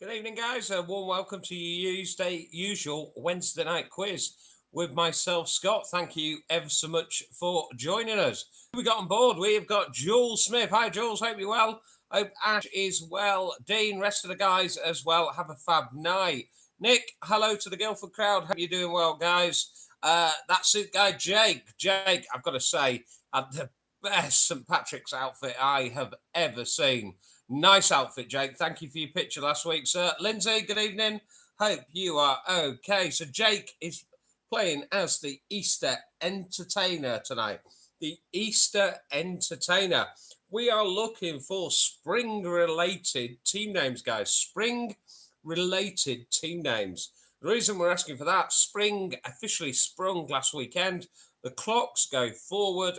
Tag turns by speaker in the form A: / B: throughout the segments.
A: Good evening, guys. A warm welcome to your usual Wednesday night quiz with myself, Scott. Thank you ever so much for joining us. We got on board. We've got Jules Smith. Hi, Jules. Hope you're well. Hope Ash is well. Dean, rest of the guys as well. Have a fab night. Nick, hello to the Guildford crowd. Hope you're doing well, guys. That suit guy, Jake. Jake, I've got to say, had the best St. Patrick's outfit I have ever seen. Nice outfit, Jake. Thank you for your picture last week, sir. Lindsay, good evening. Hope you are okay. So Jake is playing as the Easter entertainer tonight. The Easter entertainer. We are looking for spring-related team names, guys. Spring-related team names. The reason we're asking for that, spring officially sprung last weekend. The clocks go forward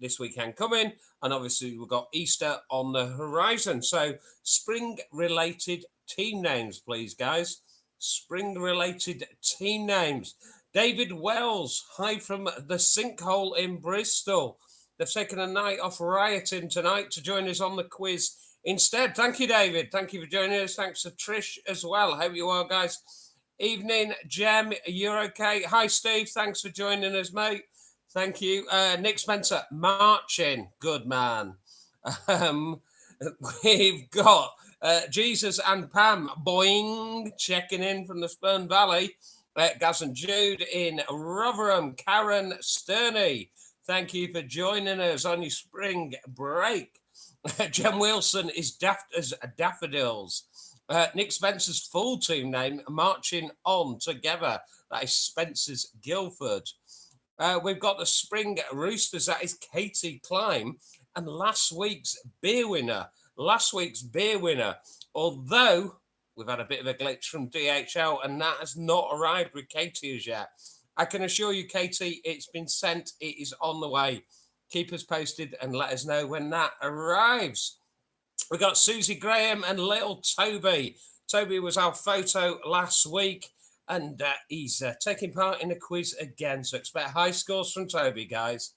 A: this weekend coming, and obviously we've got Easter on the horizon. So spring-related team names, please, guys. Spring-related team names. David Wells, hi from the Sinkhole in Bristol. They've taken a night off rioting tonight to join us on the quiz instead. Thank you, David. Thank you for joining us. Thanks to Trish as well. Hope you are, guys. Evening, Jem. You're okay? Hi, Steve. Thanks for joining us, mate. Thank you. Nick Spencer, marching. Good man. We've got Jesus and Pam, boing, checking in from the Spurn Valley. Gaz and Jude in Rotherham. Karen Sterney, thank you for joining us on your spring break. Jem Wilson is daft as daffodils. Nick Spencer's full team name, Marching On Together. That is Spencer's Guildford. We've got the Spring Roosters. That is Katie Climb. And last week's beer winner. Although we've had a bit of a glitch from DHL and that has not arrived with Katie as yet. I can assure you, Katie, it's been sent. It is on the way. Keep us posted and let us know when that arrives. We've got Susie Graham and little Toby. Toby was our photo last week. And he's taking part in a quiz again, so expect high scores from Toby, guys.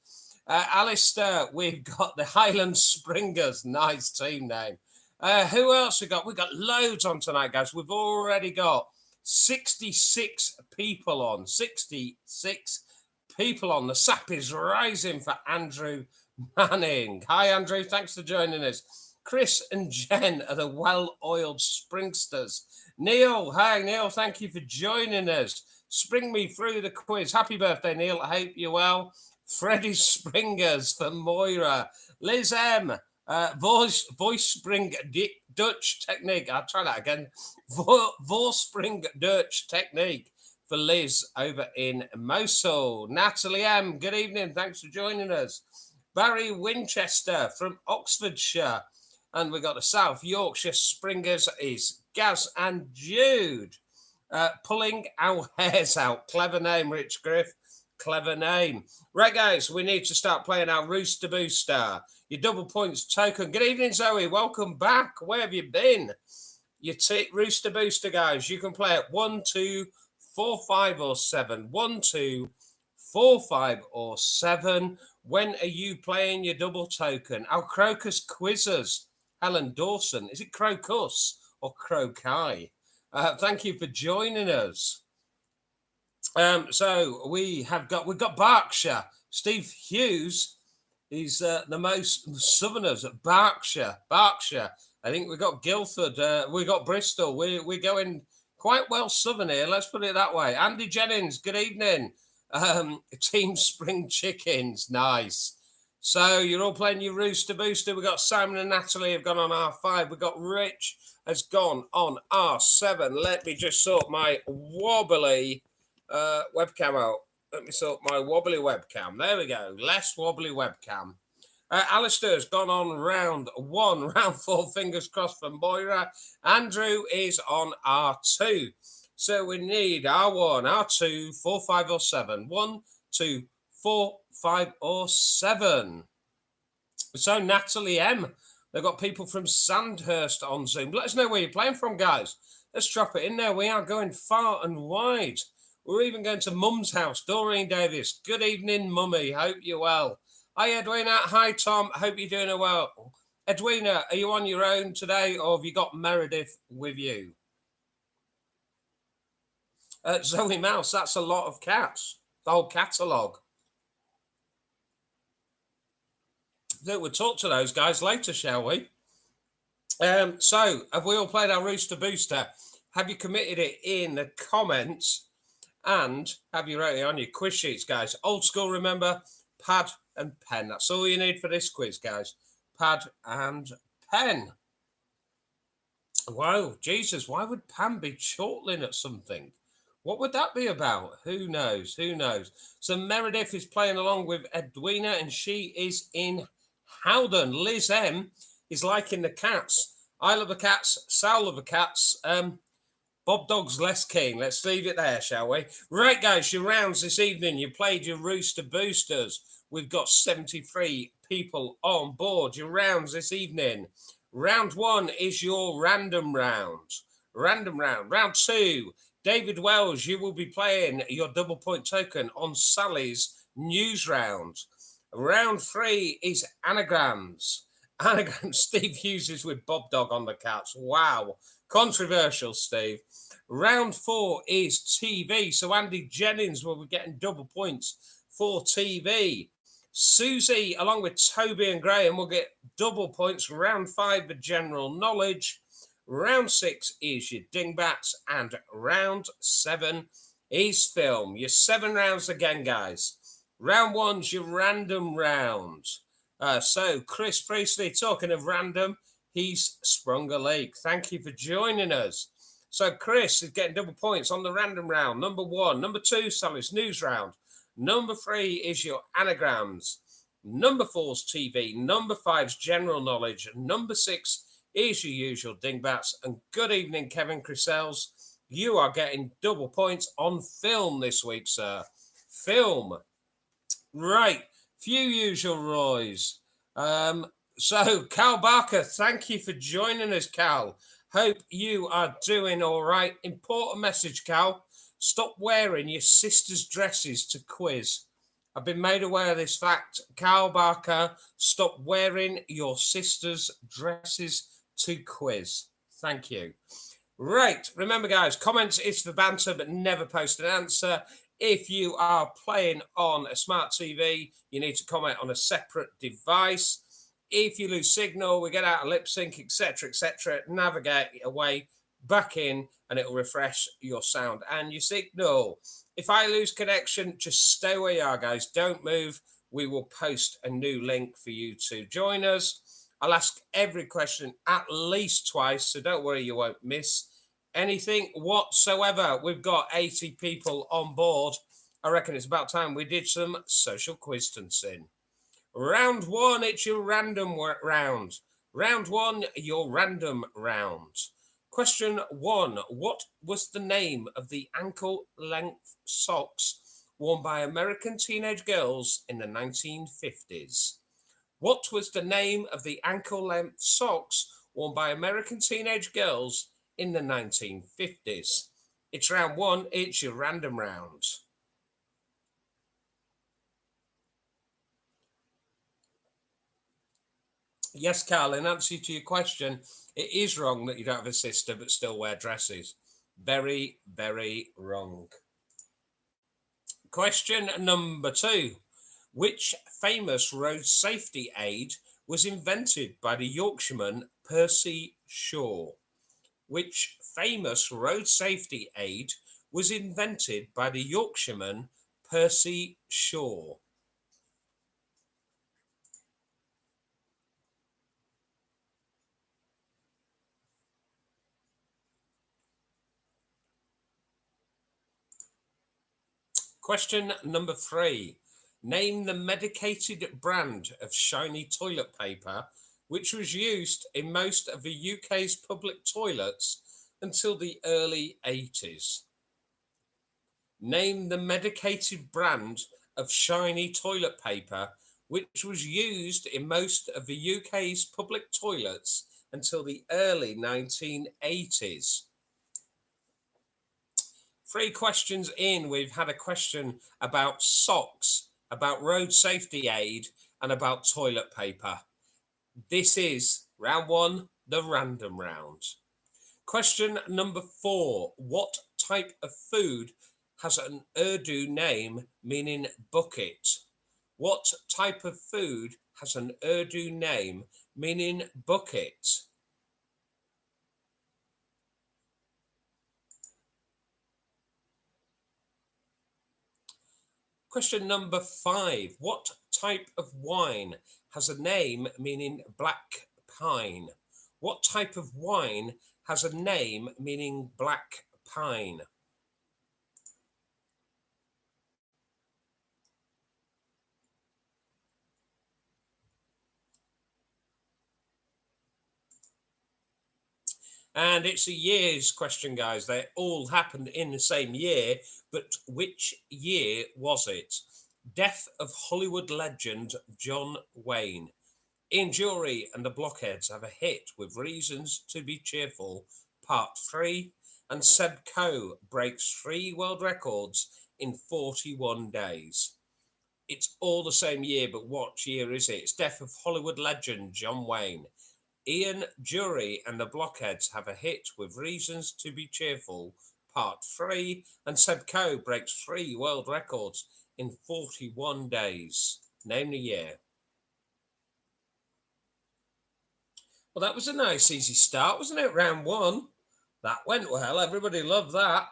A: Alistair, we've got the Highland Springers. Nice team name. Who else we got? We've got loads on tonight, guys. We've already got 66 people on. 66 people on. The sap is rising for Andrew Manning. Hi, Andrew. Thanks for joining us. Chris and Jen are the well-oiled springsters. Neil, hi, Neil. Thank you for joining us. Spring me through the quiz. Happy birthday, Neil. I hope you're well. Freddie Springers for Moira. Liz M. Voice spring Dutch technique. I'll try that again. Voice spring Dutch technique for Liz over in Mosul. Natalie M. Good evening. Thanks for joining us. Barry Winchester from Oxfordshire. And we got the South Yorkshire Springers is Gaz and Jude. Pulling our hairs out. Clever name, Rich Griff. Clever name. Right, guys, we need to start playing our Rooster Booster. Your double points token. Good evening, Zoe. Welcome back. Where have you been? Your Rooster Booster, guys. You can play at 1, 2, 4, 5, or 7. 1, 2, 4, 5, or 7. When are you playing your double token? Our Crocus Quizzers. Helen Dawson. Is it Crocus or Croci? Thank you for joining us. So we've got Berkshire. Steve Hughes is the most Southerners at Berkshire. I think we got Guildford. We got Bristol. We're going quite well Southern here. Let's put it that way. Andy Jennings. Good evening. Team Spring Chickens. Nice. So you're all playing your Rooster Booster. We've got Simon and Natalie have gone on R5. We've got Rich has gone on R7. Let me just sort my wobbly webcam out. Let me sort my wobbly webcam. There we go. Less wobbly webcam. Alistair's gone on round 1. Round 4, fingers crossed for Moira. Andrew is on R2. So we need R1, R2, 4, 5, or 7. 1, 2, 4, 5, or 7. So Natalie M. They've got people from Sandhurst on Zoom. Let us know where you're playing from, guys. Let's drop it in there. We are going far and wide. We're even going to Mum's house. Doreen Davis. Good evening, Mummy. Hope you're well. Hi, Edwina. Hi, Tom. Hope you're doing well. Edwina, are you on your own today, or have you got Meredith with you? Zoe Mouse, that's a lot of cats. The whole catalogue. We'll talk to those guys later, shall we? So, have we all played our Rooster Booster? Have you committed it in the comments? And have you wrote it on your quiz sheets, guys? Old school, remember, pad and pen. That's all you need for this quiz, guys. Pad and pen. Wow, Jesus, why would Pam be chortling at something? What would that be about? Who knows? Who knows? So Meredith is playing along with Edwina, and she is in Howden. Liz M is liking the cats. I love the cats. Sal love the cats. Bob Dog's less keen. Let's leave it there, shall we? Right, guys, your rounds this evening. You played your Rooster Boosters. We've got 73 people on board. Your rounds this evening. Round 1 is your random round. Random round. Round 2, David Wells, you will be playing your double point token on Sally's news round. Round 3 is anagrams. Anagrams. Steve Hughes is with Bob Dog on the cats. Wow. Controversial, Steve. Round 4 is TV. So Andy Jennings will be getting double points for TV. Susie, along with Toby and Graham, will get double points. Round 5 for general knowledge. Round 6 is your dingbats. And round 7 is film. Your 7 rounds again, guys. Round 1's your random round. So Chris Priestley, talking of random, he's sprung a leak. Thank you for joining us. So Chris is getting double points on the random round. Number 1. Number 2, Sally's news round. Number 3 is your anagrams. Number 4's TV. Number 5's general knowledge. Number 6 is your usual dingbats. And good evening, Kevin Crissells. You are getting double points on film this week, sir. Film. Right. Few usual Roys. So, Cal Barker, thank you for joining us, Cal. Hope you are doing all right. Important message, Cal. Stop wearing your sister's dresses to quiz. I've been made aware of this fact. Cal Barker, stop wearing your sister's dresses to quiz. Thank you. Right. Remember, guys, comments is for banter, but never post an answer. If you are playing on a smart TV, you need to comment on a separate device. If you lose signal, we get out of lip sync, etc., navigate away, back in, and it will refresh your sound and your signal. If I lose connection, just stay where you are, guys. Don't move. We will post a new link for you to join us. I'll ask every question at least twice, so don't worry, you won't miss anything whatsoever. We've got 80 people on board. I reckon it's about time we did some social quistancing. Round 1, it's your random round. Round 1, your random round. Question 1. What was the name of the ankle-length socks worn by American teenage girls in the 1950s? What was the name of the ankle-length socks worn by American teenage girls in the 1950s? It's round 1. It's your random round. Yes, Carl, in answer to your question, it is wrong that you don't have a sister but still wear dresses. Very, very wrong. Question number 2. Which famous road safety aid was invented by the Yorkshireman Percy Shaw? Which famous road safety aid was invented by the Yorkshireman Percy Shaw? Question number 3. Name the medicated brand of shiny toilet paper which was used in most of the UK's public toilets until the early 80s. Name the medicated brand of shiny toilet paper which was used in most of the UK's public toilets until the early 1980s. 3 questions in, we've had a question about socks, about road safety aid, and about toilet paper. This is round one, the random round. Question number 4. What type of food has an Urdu name meaning bucket? What type of food has an Urdu name meaning bucket? Question number 5. What type of wine has a name meaning black pine? What type of wine has a name meaning black pine? And it's a year's question, guys. They all happened in the same year, but which year was it? Death of Hollywood legend John Wayne. Ian Jury and the Blockheads have a hit with Reasons to Be Cheerful, Part 3, and Seb Coe breaks 3 world records in 41 days. It's all the same year, but what year is it? It's Death of Hollywood legend John Wayne. Ian Jury and the Blockheads have a hit with Reasons to Be Cheerful, Part 3, and Seb Coe breaks 3 world records in 41 days. Name the year. Well, that was a nice, easy start, wasn't it? Round one. That went well. Everybody loved that.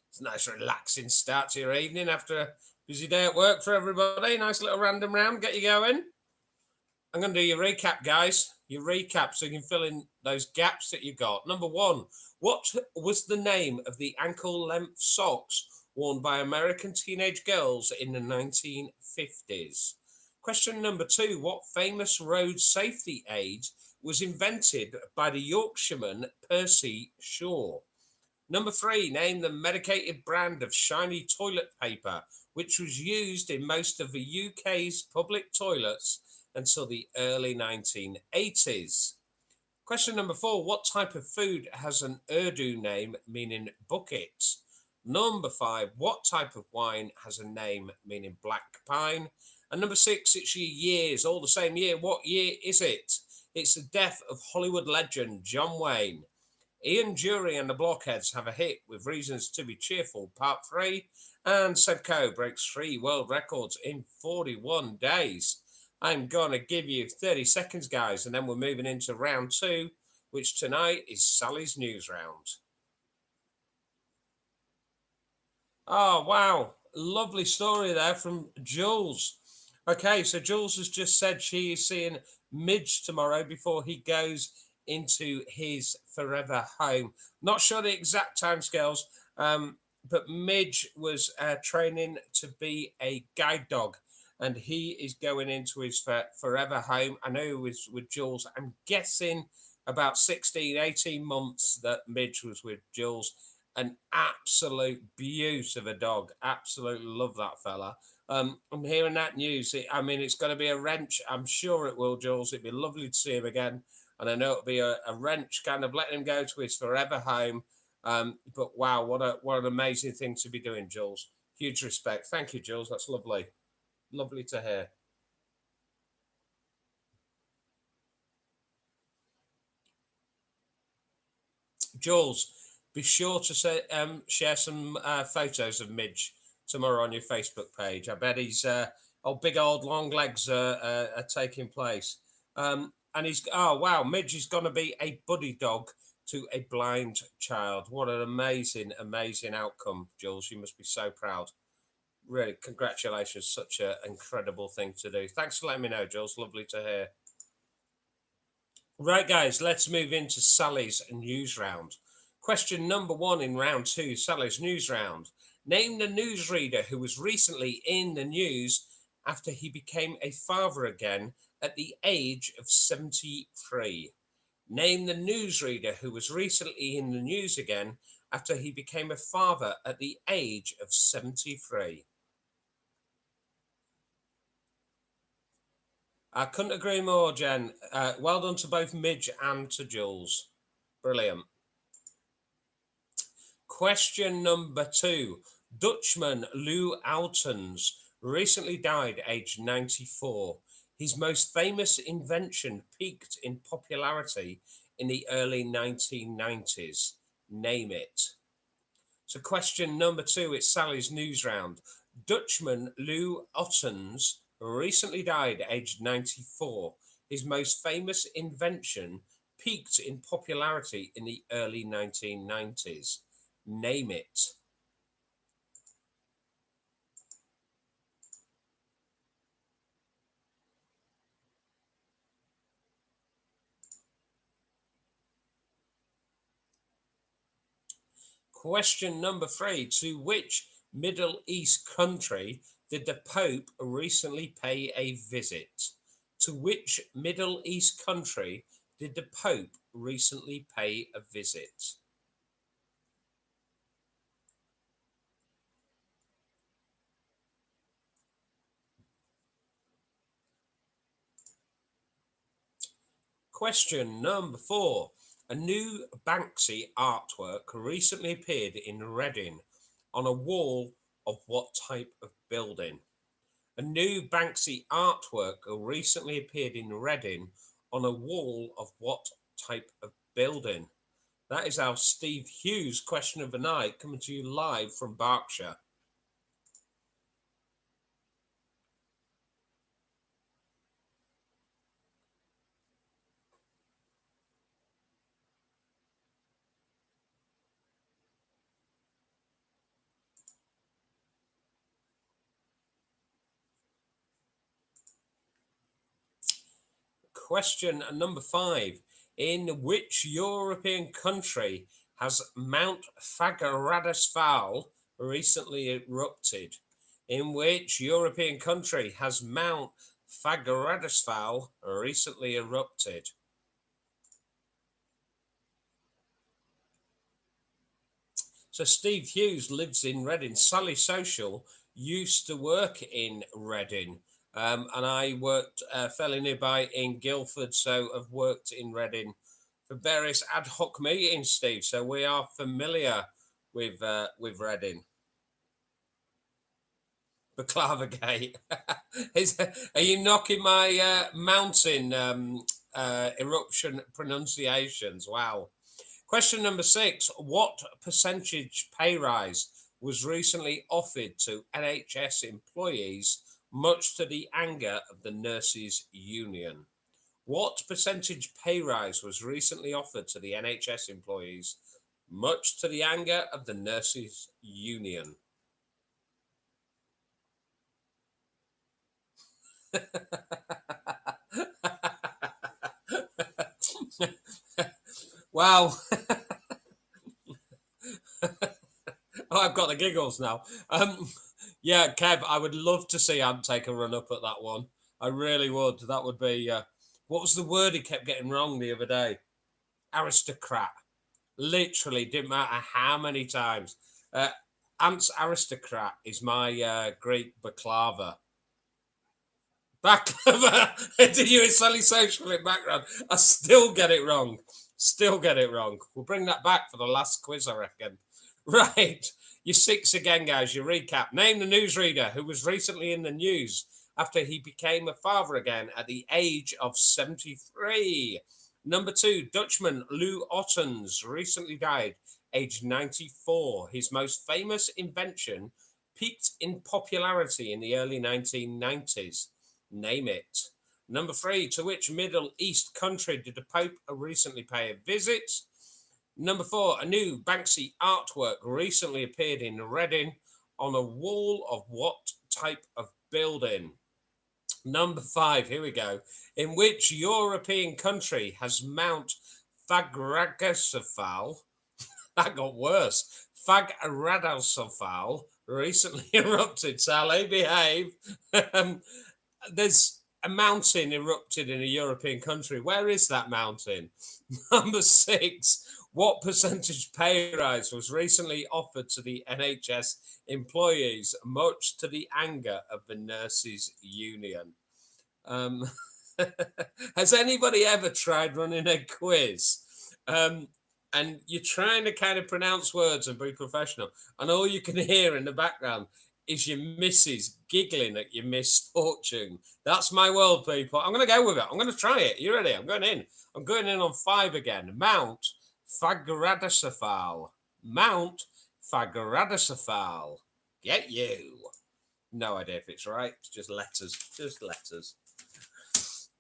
A: It's a nice, relaxing start to your evening after a busy day at work for everybody. Nice little random round. Get you going. I'm going to do your recap, guys. Your recap so you can fill in those gaps that you got. Number 1. What was the name of the ankle-length socks worn by American teenage girls in the 1950s? Question number 2. What famous road safety aid was invented by the Yorkshireman Percy Shaw? Number 3. Name the medicated brand of shiny toilet paper which was used in most of the UK's public toilets until the early 1980s. Question number 4. What type of food has an Urdu name meaning bucket? Number 5. What type of wine has a name meaning black pine? And number 6. It's your years, all the same year. What year is it? It's the death of Hollywood legend John Wayne. Ian Jury and the Blockheads have a hit with Reasons to Be Cheerful, Part 3. And Seb Coe breaks 3 world records in 41 days. I'm going to give you 30 seconds, guys, and then we're moving into round 2, which tonight is Sally's News Round. Oh, wow. Lovely story there from Jules. Okay, so Jules has just said she is seeing Midge tomorrow before he goes into his forever home. Not sure the exact timescales, but Midge was training to be a guide dog, and he is going into his forever home. I know it was with Jules. I'm guessing about 16, 18 months that Midge was with Jules. An absolute beaut of a dog. Absolutely love that fella. I'm hearing that news. It's going to be a wrench. I'm sure it will, Jules. It'd be lovely to see him again. And I know it'll be a wrench, kind of letting him go to his forever home. But wow, what an amazing thing to be doing, Jules. Huge respect. Thank you, Jules. That's lovely. Lovely to hear. Jules, be sure to share some photos of Midge tomorrow on your Facebook page. I bet his big old long legs are taking place. And Midge is going to be a buddy dog to a blind child. What an amazing, amazing outcome, Jules. You must be so proud. Really, congratulations. Such an incredible thing to do. Thanks for letting me know, Jules. Lovely to hear. Right, guys, let's move into Sally's news round. Question number 1 in round 2, Sally's news round. Name the newsreader who was recently in the news after he became a father again at the age of 73. Name the newsreader who was recently in the news again after he became a father at the age of 73. I couldn't agree more, Jen. Well done to both Midge and to Jules. Brilliant. Question number 2. Dutchman Lou Altens recently died aged 94. His most famous invention peaked in popularity in the early 1990s. Name it. So, question number two, it's Sally's news round. Dutchman Lou Ottens recently died aged 94. His most famous invention peaked in popularity in the early 1990s. Name it. Question number three, to which Middle East country did the Pope recently pay a visit? To which Middle East country did the Pope recently pay a visit? Question number four. A new Banksy artwork recently appeared in Reading on a wall of what type of building? A new Banksy artwork recently appeared in Reading on a wall of what type of building? That is our Steve Hughes question of the night, coming to you live from Berkshire. Question number five. In which European country has Mount Fagradosval recently erupted? In which European country has Mount Fagradosval recently erupted? So Steve Hughes lives in Reading. Sally Social used to work in Reading. And I worked fairly nearby in Guildford, so I've worked in Reading for various ad hoc meetings, Steve. So we are familiar with Reading. Baklava Gate. Are you knocking my mountain eruption pronunciations? Wow. Question number six. What percentage pay rise was recently offered to NHS employees, much to the anger of the nurses' union? What percentage pay rise was recently offered to the NHS employees, much to the anger of the nurses' union? Wow. Oh, I've got the giggles now. Yeah, Kev, I would love to see Ant take a run up at that one. I really would. That would be. What was the word he kept getting wrong the other day? Aristocrat. Literally, didn't matter how many times. Ant's aristocrat is my Greek baklava. Baklava. Did you Sally Social in background? I still get it wrong. Still get it wrong. We'll bring that back for the last quiz, I reckon. Right. You're six again, guys. Your recap. Name the newsreader who was recently in the news after he became a father again at the age of 73. Number two, Dutchman Lou Ottens recently died, aged 94. His most famous invention peaked in popularity in the early 1990s. Name it. Number three, to which Middle East country did the Pope recently pay a visit? Number four, a new Banksy artwork recently appeared in Reading on a wall of what type of building? Number five, here we go. In which European country has Mount Fagradosval, that got worse, Fagradosval recently erupted? Sally, behave. There's a mountain erupted in a European country. Where is that mountain? Number six, what percentage pay rise was recently offered to the NHS employees, much to the anger of the nurses' union? Um, has anybody ever tried running a quiz? And you're trying to kind of pronounce words and be professional, and all you can hear in the background is your missus giggling at your misfortune. That's my world, people. I'm going to go with it. I'm going to try it. You ready? I'm going in. I'm going in on 5 again. Mount Fagradosafal. Mount Fagradosafal. Get you. No idea if it's right. It's just letters. Just letters.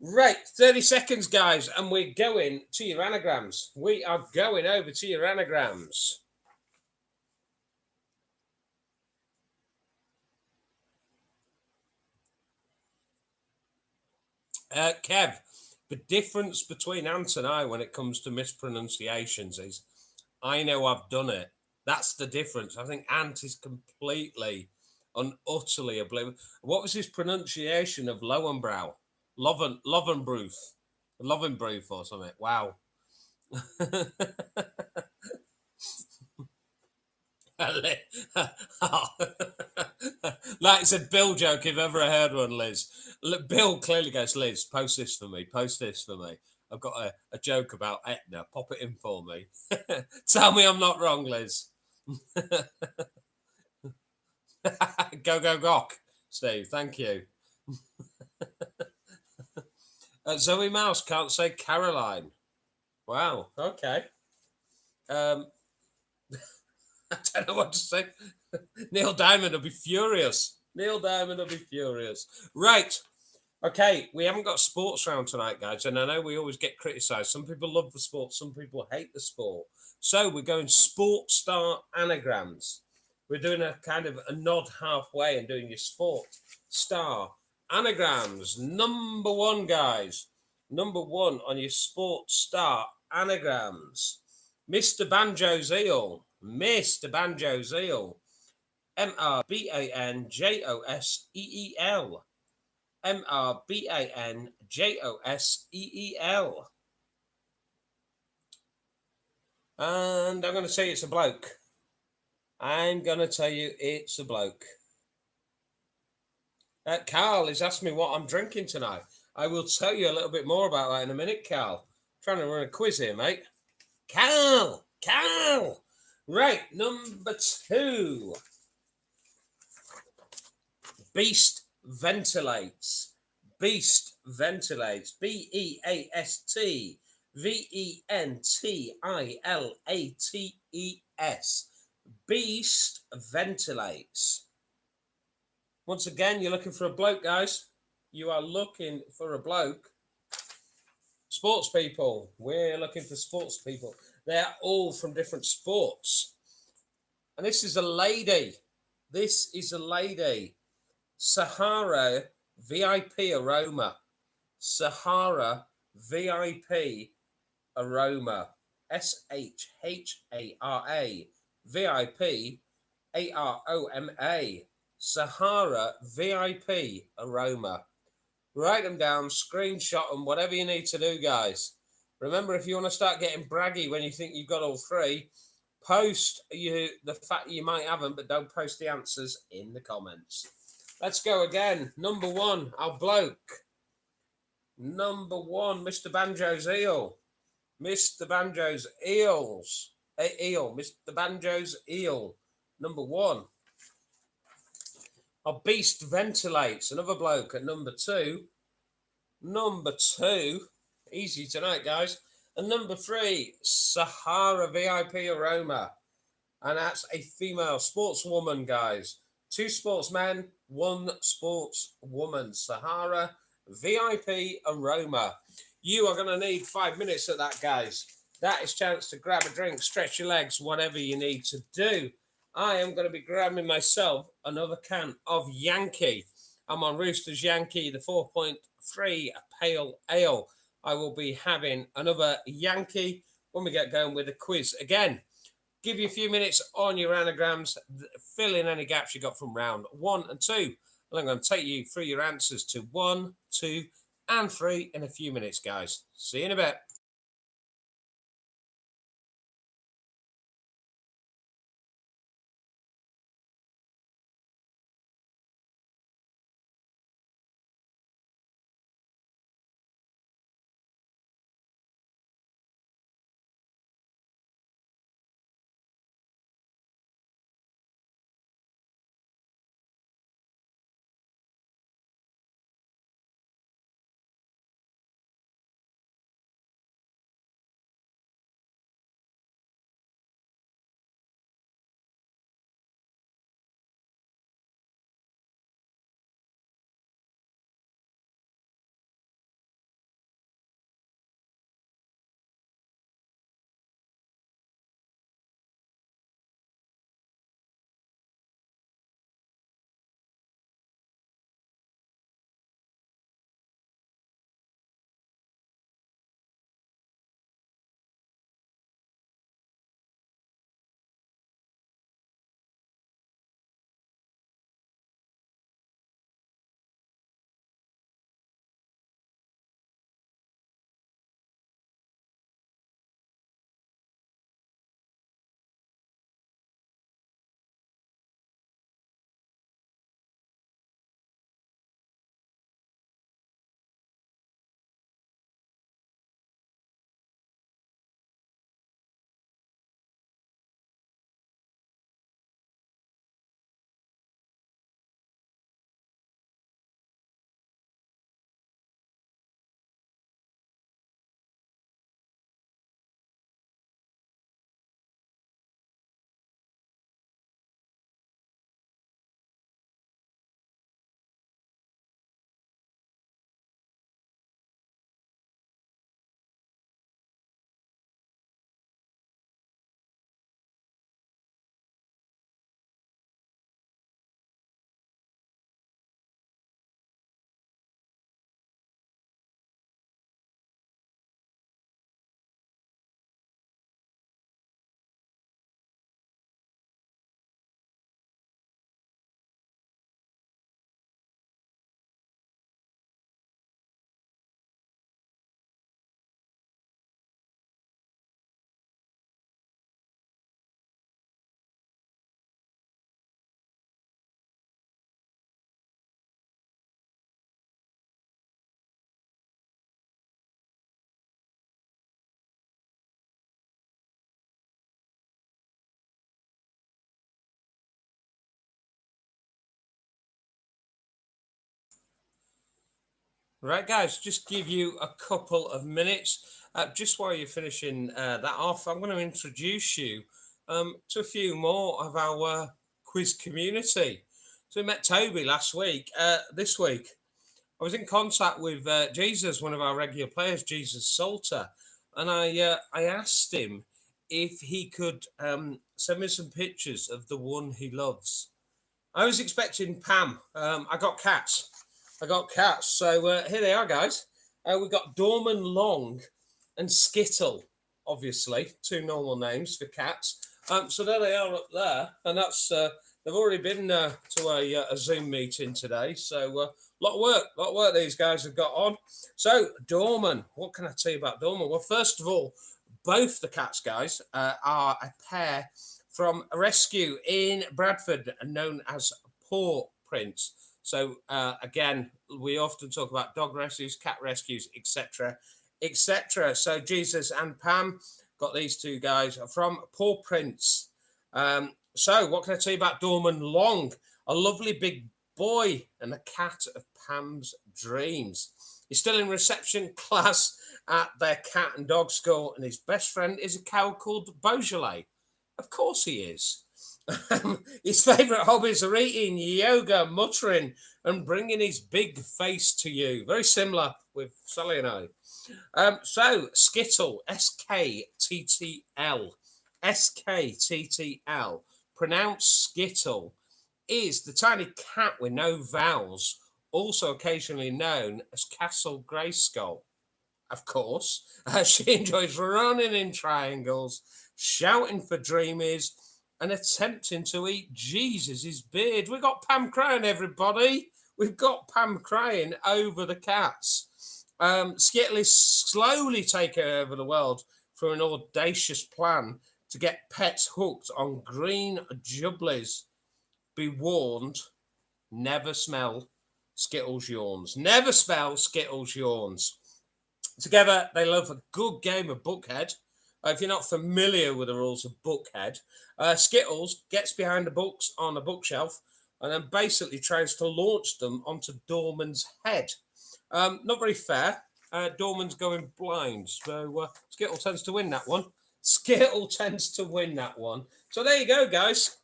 A: Right, 30 seconds, guys, and we're going to your anagrams. We are going over to your anagrams. Kev, the difference between Ant and I when it comes to mispronunciations is I know I've done it. That's the difference. I think Ant is completely and utterly oblivious. What was his pronunciation of Lowenbrow? Lovenbroof or something. Wow. Like it's a Bill joke if ever I heard one, Liz. Bill clearly goes, Liz, post this for me. Post this for me. I've got a joke about Etna. Pop it in for me. Tell me I'm not wrong, Liz. Go, go, gawk, Steve. Thank you. Zoe Mouse can't say Caroline. Wow. Okay. I don't know what to say. Neil Diamond will be furious. Neil Diamond will be furious. Right. Okay, we haven't got a sports round tonight, guys, and I know we always get criticised. Some people love the sport, some people hate the sport. So we're going sports star anagrams. We're doing a kind of a nod halfway and doing your sport star anagrams. Number 1, guys. Number 1 on your sports star anagrams. Mr. Banjo's Eel. Mr. Banjo's Eel. Mrbanjoseel. Mrbanjoseel. And I'm going to say it's a bloke. I'm going to tell you it's a bloke. Carl has asked me what I'm drinking tonight. I will tell you a little bit more about that in a minute, Carl. Trying to run a quiz here, mate. Carl. Right, number 2. Beast ventilates. Beast ventilates. BEAST VENTILATES. Beast ventilates. Once again, you're looking for a bloke, guys. You are looking for a bloke. Sports people. We're looking for sports people. They're all from different sports. And this is a lady. This is a lady. Sahara VIP Aroma. Sahara VIP Aroma. SHHARA VIP AROMA. Sahara VIP Aroma. Write them down, screenshot them, whatever you need to do, guys. Remember, if you want to start getting braggy when you think you've got all 3, post the fact you might have them, but don't post the answers in the comments. Let's go again. Number 1, our bloke. Number 1, Mr. Banjo's Eel. Mr. Banjo's Eels. Eel. Mr. Banjo's Eel. Number 1. Our Beast ventilates. Another bloke at number 2. Number 2. Easy tonight, guys. And number 3, Sahara VIP Aroma. And that's a female sportswoman, guys. 2 sportsmen, 1 sportswoman. Sahara VIP Aroma. You are going to need 5 minutes of that, guys. That is chance to grab a drink, stretch your legs, whatever you need to do. I am going to be grabbing myself another can of Yankee. I'm on Rooster's Yankee, the 4.3 Pale Ale. I will be having another Yankee when we get going with the quiz. Again, give you a few minutes on your anagrams, fill in any gaps you got from round 1 and 2. And I'm going to take you through your answers to 1, 2, and 3 in a few minutes, guys. See you in a bit. Right, guys, just give you a couple of minutes. Just while you're finishing that off, I'm going to introduce you to a few more of our quiz community. So we met Toby last week. This week, I was in contact with Jesus, one of our regular players, Jesus Salter, and I asked him if he could send me some pictures of the one he loves. I was expecting Pam. I got cats. So here they are, guys. We've got Dorman Long and Skittle, obviously, two normal names for cats. So there they are up there, and that's they've already been to a Zoom meeting today. So lot of work these guys have got on. So Dorman, what can I tell you about Dorman? Well, first of all, both the cats, guys, are a pair from a rescue in Bradford, known as Paw Prints. So again, we often talk about dog rescues, cat rescues, etc., etc. So Jesus and Pam got these two guys from Paw Prints. So what can I tell you about Dorman Long? A lovely big boy and a cat of Pam's dreams. He's still in reception class at their cat and dog school, and his best friend is a cow called Beaujolais. Of course he is. His favourite hobbies are eating, yoga, muttering, and bringing his big face to you. Very similar with Sally and I. So, Skittle, S-K-T-T-L, S-K-T-T-L, pronounced Skittle, is the tiny cat with no vowels, also occasionally known as Castle Grayskull. Of course, she enjoys running in triangles, shouting for dreamies, and attempting to eat Jesus' beard. We've got Pam crying, everybody. We've got Pam crying over the cats. Skittle is slowly taking over the world through an audacious plan to get pets hooked on green jubblies. Be warned, never smell Skittles yawns. Never smell Skittles yawns. Together, they love a good game of Bookhead. If you're not familiar with the rules of Bookhead, Skittles gets behind the books on a bookshelf and then basically tries to launch them onto Dorman's head. Not very fair. Dorman's going blind, so Skittle tends to win that one. Skittle tends to win that one. So there you go, guys.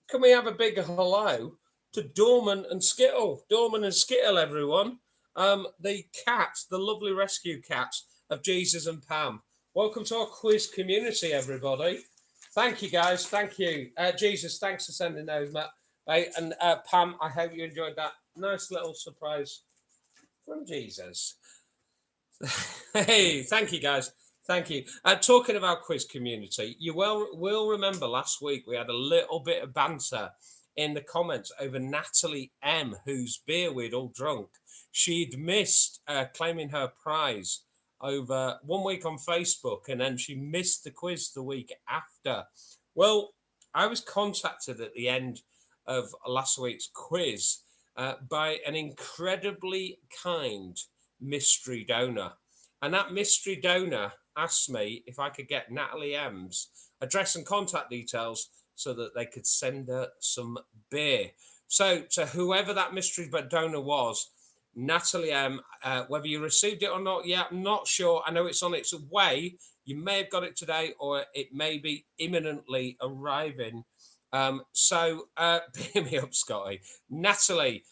A: Can we have a big hello to Dorman and Skittle? Dorman and Skittle, everyone. The cats, the lovely rescue cats of Jesus and Pam. Welcome to our quiz community, everybody. Thank you, guys. Thank you. Jesus, thanks for sending those, Matt. And Pam, I hope you enjoyed that nice little surprise from Jesus. Hey, thank you, guys. Thank you. Talking about quiz community, you will remember last week we had a little bit of banter in the comments over Natalie M, whose beer we'd all drunk. She'd missed claiming her prize over 1 week on Facebook, and then she missed the quiz the week after. Well, I was contacted at the end of last week's quiz by an incredibly kind mystery donor. And that mystery donor asked me if I could get Natalie M's address and contact details so that they could send her some beer. So to whoever that mystery donor was, Natalie M, whether you received it or not yet, I'm not sure. I know it's on its way. You may have got it today, or it may be imminently arriving. So bear me up, Scotty. Natalie,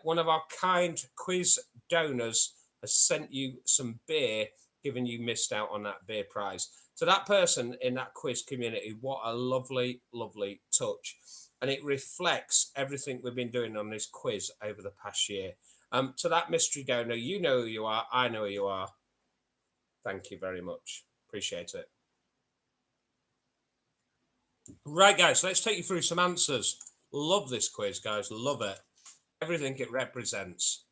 A: one of our kind quiz donors, has sent you some beer, given you missed out on that beer prize. To that person in that quiz community, what a lovely, lovely touch. And it reflects everything we've been doing on this quiz over the past year. To that mystery donor, you know who you are. I know who you are. Thank you very much. Appreciate it. Right, guys, let's take you through some answers. Love this quiz, guys. Love it. Everything it represents.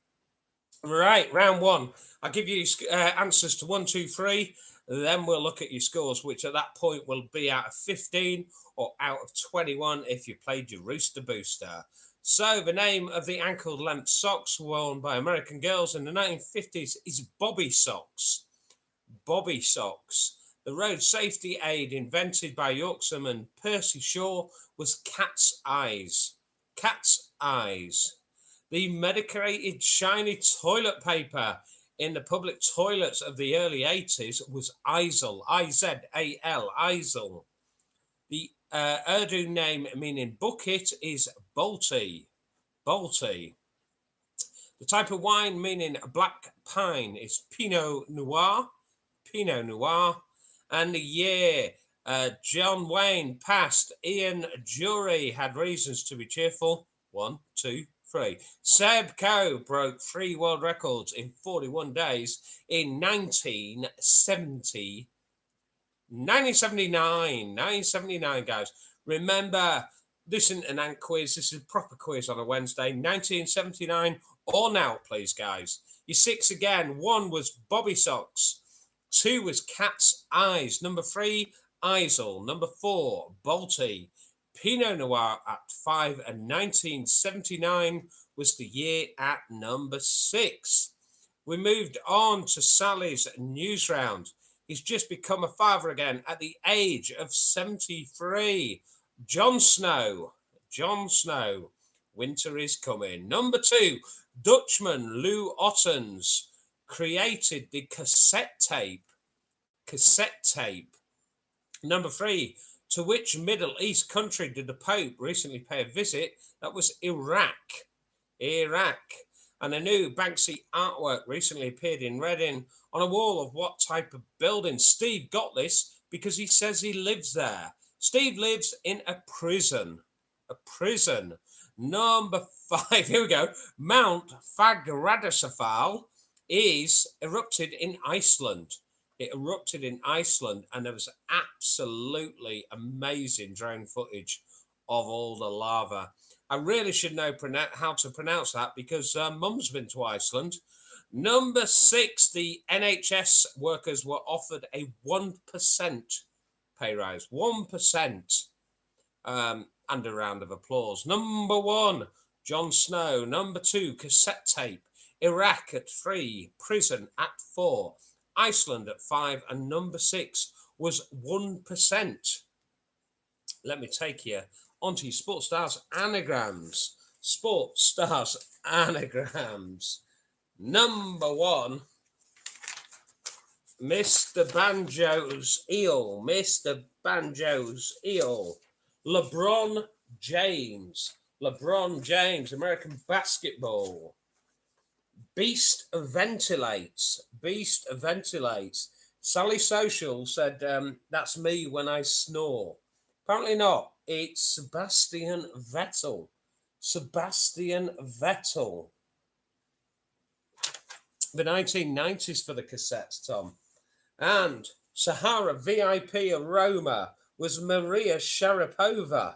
A: Right, round one. I'll give you answers to 1, 2, 3. Then we'll look at your scores, which at that point will be out of 15 or out of 21 if you played your Rooster Booster. So the name of the ankle-length socks worn by American girls in the 1950s is Bobby Socks. Bobby Socks. The road safety aid invented by Yorkshireman Percy Shaw was Cat's Eyes. Cat's Eyes. The medicated shiny toilet paper in the public toilets of the early 80s was Izal, I-Z-A-L, Izal. The Urdu name meaning bucket is Balti. Balti. The type of wine meaning black pine is Pinot Noir. Pinot Noir. And the year John Wayne passed, Ian Jury had reasons to be cheerful. 1, 2, 3. Seb Coe broke 3 world records in 41 days in 1979, guys. Remember, this isn't an ant quiz. This is a proper quiz on a Wednesday. 1979 or now, please, guys. Your 6 again. 1 was Bobby Socks. 2 was Cat's Eyes. Number 3, Isle. Number 4, Balti. Pinot Noir at 5, and 1979 was the year at number 6. We moved on to Sally's news round. He's just become a father again at the age of 73. Jon Snow. Jon Snow. Winter is coming. Number 2, Dutchman Lou Ottens created the cassette tape. Cassette tape. Number 3, to which Middle East country did the Pope recently pay a visit? That was Iraq. Iraq. And a new Banksy artwork recently appeared in Reading on a wall of what type of building? Steve got this because he says he lives there. Steve lives in a prison. A prison. Number 5, here we go. Mount Fagradalsfjall is erupted in Iceland. It erupted in Iceland, and there was absolutely amazing drone footage of all the lava. I really should know how to pronounce that because Mum's been to Iceland. Number 6, the NHS workers were offered a 1% pay rise. 1%. And a round of applause. Number 1, Jon Snow. Number 2, cassette tape. Iraq at 3, prison at 4, Iceland at 5, and number 6 was 1%. Let me take you onto your Sports Stars anagrams. Sports Stars anagrams. Number 1, Mr. Banjo's eel. Mr. Banjo's eel. LeBron James. LeBron James, American basketball. Beast ventilates. Beast ventilates. Sally Social said, that's me when I snore. Apparently not. It's Sebastian Vettel. Sebastian Vettel. The 1990s for the cassettes, Tom. And Sahara VIP Aroma was Maria Sharapova.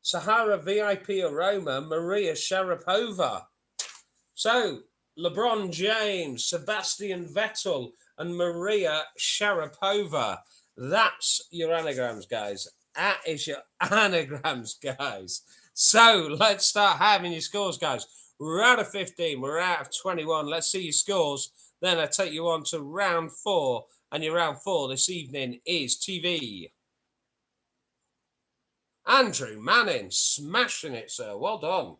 A: Sahara VIP Aroma, Maria Sharapova. So, LeBron James, Sebastian Vettel, and Maria Sharapova. That's your anagrams, guys. That is your anagrams, guys. So, let's start having your scores, guys. We're out of 15. We're out of 21. Let's see your scores. Then I take you on to round 4. And your round 4 this evening is TV. Andrew Manning, smashing it, sir. Well done.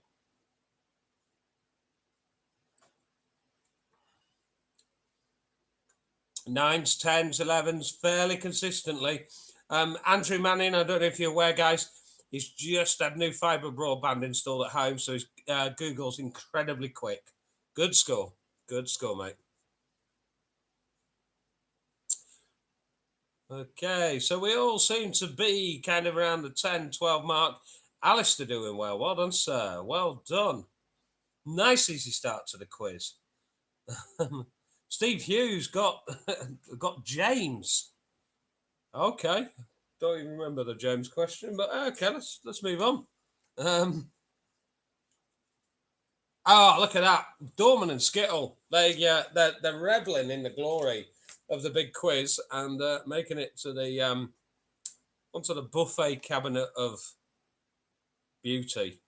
A: 9s, 10s, 11s, fairly consistently. Andrew Manning, I don't know if you're aware, guys, he's just had new fibre broadband installed at home, so his Google's incredibly quick. Good score. Good score, mate. Okay, so we all seem to be kind of around the 10, 12 mark. Alistair doing well. Well done, sir. Well done. Nice easy start to the quiz. Steve Hughes got James. Okay, don't even remember the James question, but okay, let's move on. Oh, look at that, Dorman and Skittle. They're reveling in the glory of the big quiz and making it to the onto the buffet cabinet of beauty.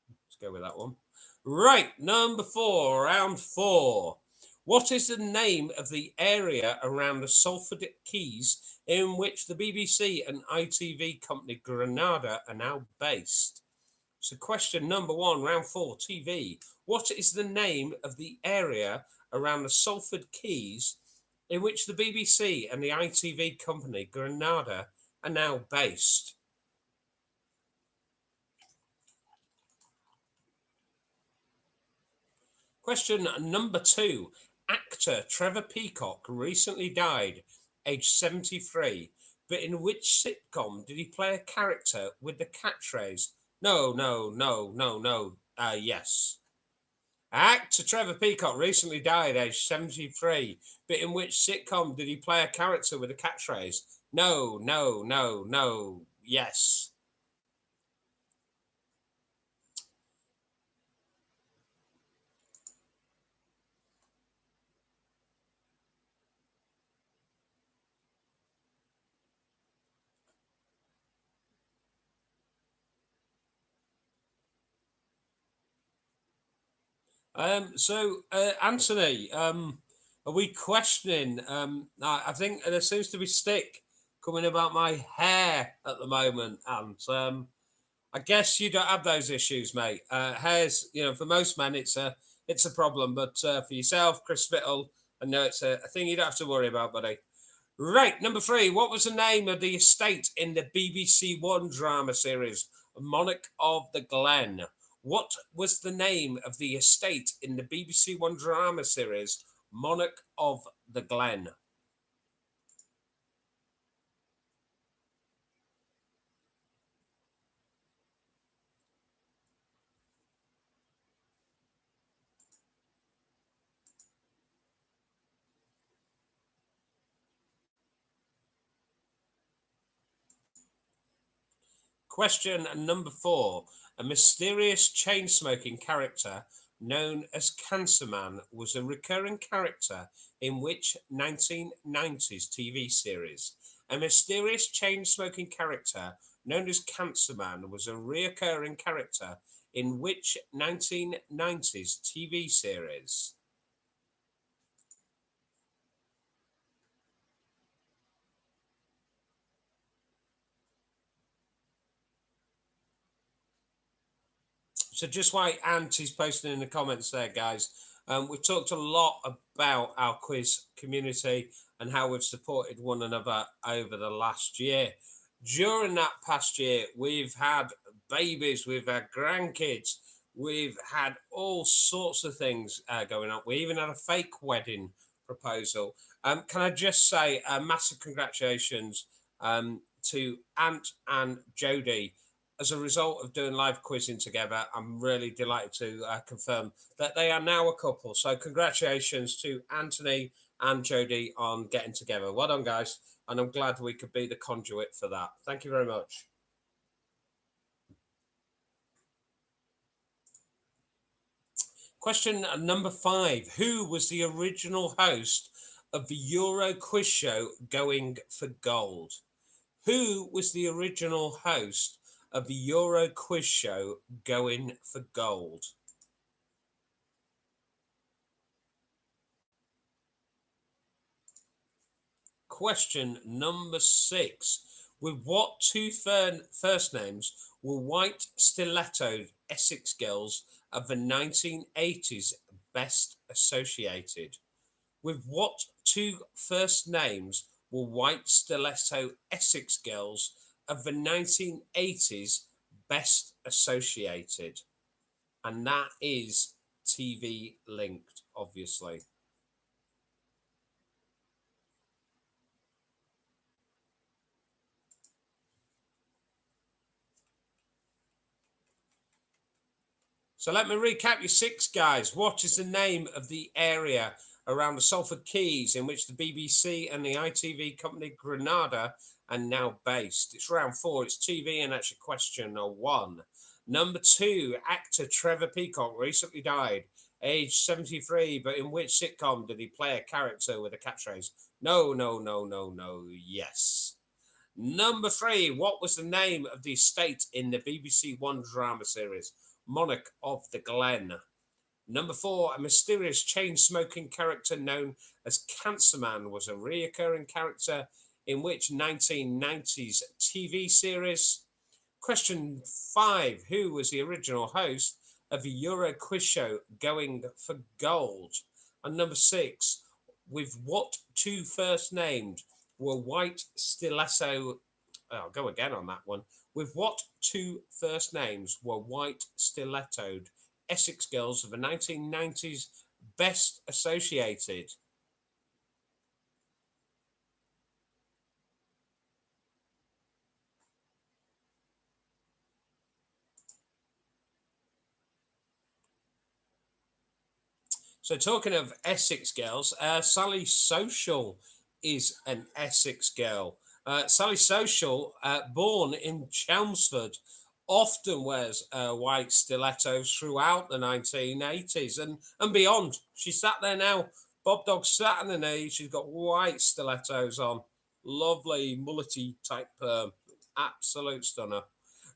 A: Let's go with that one. Right, number 4, round 4. What is the name of the area around the Salford Keys in which the BBC and ITV company Granada are now based? So, question number one, round four, TV. What is the name of the area around the Salford Quays in which the BBC and the ITV company Granada are now based? Question number two. Actor Trevor Peacock recently died, aged 73, but in which sitcom did he play a character with the catchphrase, no, no, no, no, no, yes? Actor Trevor Peacock recently died, aged 73, but in which sitcom did he play a character with the catchphrase, no, no, no, no, yes? Anthony, are we questioning? I think there seems to be stick coming about my hair at the moment, and I guess you don't have those issues, mate. Hair's, for most men, it's a problem, but for yourself, Chris Spittle, I know it's a thing you don't have to worry about, buddy. Right, number three. What was the name of the estate in the BBC One drama series, Monarch of the Glen? What was the name of the estate in the BBC One drama series, Monarch of the Glen? Question number four. A mysterious chain smoking character known as Cancer Man was a recurring character in which 1990s TV series? A mysterious chain smoking character known as Cancer Man was a reoccurring character in which 1990s TV series? So just why Auntie's posting in the comments there, guys. We've talked a lot about our quiz community and how we've supported one another over the last year. During that past year, we've had babies, we've had grandkids, we've had all sorts of things going on. We even had a fake wedding proposal. Can I just say a massive congratulations to Ant and Jodie? As a result of doing live quizzing together, I'm really delighted to confirm that they are now a couple. So congratulations to Anthony and Jodie on getting together. Well done, guys. And I'm glad we could be the conduit for that. Thank you very much. Question number five. Who was the original host of the Euro quiz show Going for Gold? Who was the original host of the Euro quiz show Going for Gold? Question number six. With what two first names were white stilettoed Essex girls of the 1980s best associated? With what two first names were white stiletto Essex girls of the 1980s best associated? And that is TV linked, obviously. So let me recap your six, guys. What is the name of the area around the Salford Quays in which the BBC and the ITV company Granada are now based? It's round four, it's TV, and that's your question one. Number two, actor Trevor Peacock recently died, aged 73, but in which sitcom did he play a character with a catchphrase, no, no, no, no, no, yes? Number three, what was the name of the estate in the BBC One drama series, Monarch of the Glen? Number four, a mysterious chain smoking character known as Cancer Man was a reoccurring character in which 1990s TV series? Question 5. Who was the original host of a Euro quiz show Going for Gold? And number 6. With what two first names were White Stiletto... I'll go again on that one. With what two first names were White Stilettoed Essex girls of the 1990s best associated? So talking of Essex girls, Sally Social is an Essex girl. Sally Social, born in Chelmsford, often wears white stilettos throughout the 1980s and beyond. She sat there now. Bob Dog sat on the knee. She's got white stilettos on. Lovely mullety type perm. Absolute stunner.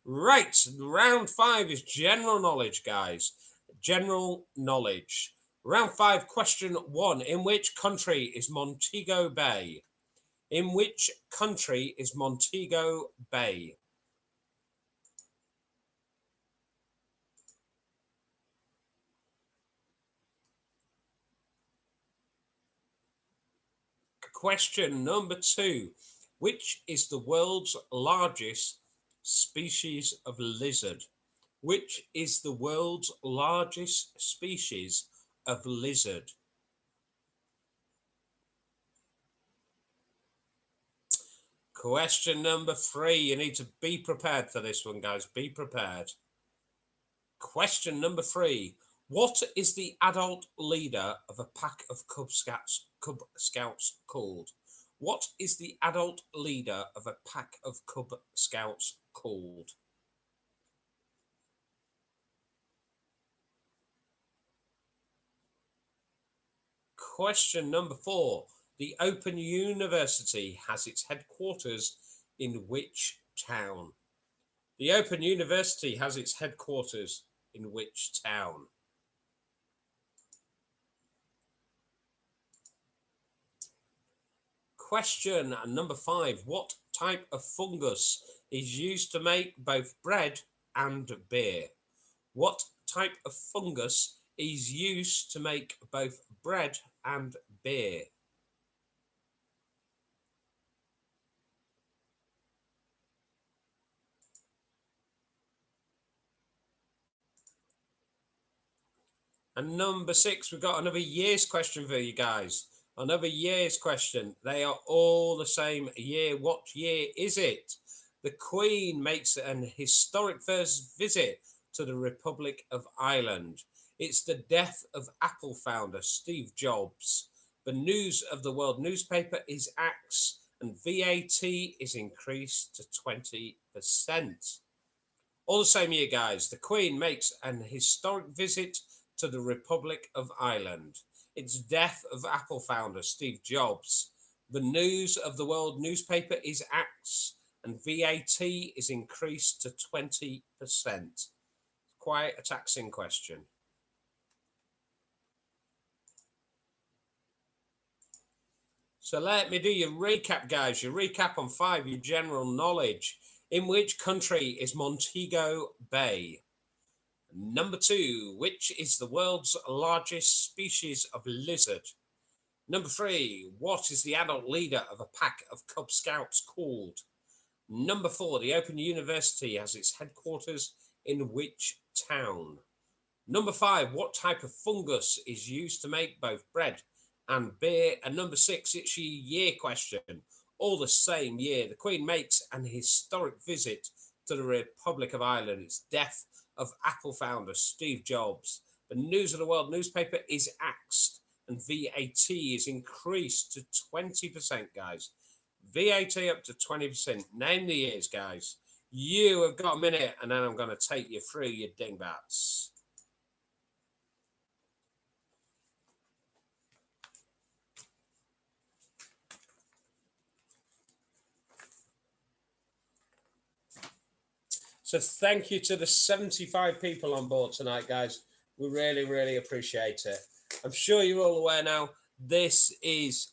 A: Right, round 5 is general knowledge, guys. General knowledge. Round 5, question 1. In which country is Montego Bay? In which country is Montego Bay? Question number 2. Which is the world's largest species of lizard? Which is the world's largest species of lizard? Question number 3. You need to be prepared for this one, guys. Be prepared. Question number 3. What is the adult leader of a pack of Cub Scouts called? What is the adult leader of a pack of Cub Scouts called? Question number 4. The Open University has its headquarters in which town? The Open University has its headquarters in which town? Question number 5. What type of fungus is used to make both bread and beer? What type of fungus is used to make both bread and beer? And number 6, we've got another year's question for you guys. Another year's question. They are all the same year. What year is it? The Queen makes an historic first visit to the Republic of Ireland. It's the death of Apple founder Steve Jobs. The news of the world newspaper is axed and VAT is increased to 20%. All the same year, guys. The Queen makes an historic visit to the Republic of Ireland. It's death of Apple founder Steve Jobs. The news of the world newspaper is axed and VAT is increased to 20%. Quite a taxing question. So let me do your recap, guys. Your recap on 5, your general knowledge. In which country is Montego Bay? Number 2, which is the world's largest species of lizard? Number 3, what is the adult leader of a pack of Cub Scouts called? Number 4, the Open University has its headquarters in which town? Number 5, what type of fungus is used to make both bread and beer? And number 6, it's your year question. All the same year, the Queen makes an historic visit to the Republic of Ireland. It's death of Apple founder Steve Jobs. The news of the world newspaper is axed and VAT is increased to 20%, guys. VAT up to 20%. Name the years, guys. You have got a minute, and then I'm going to take you through your dingbats. So thank you to the 75 people on board tonight, guys. We really, really appreciate it. I'm sure you're all aware now, this is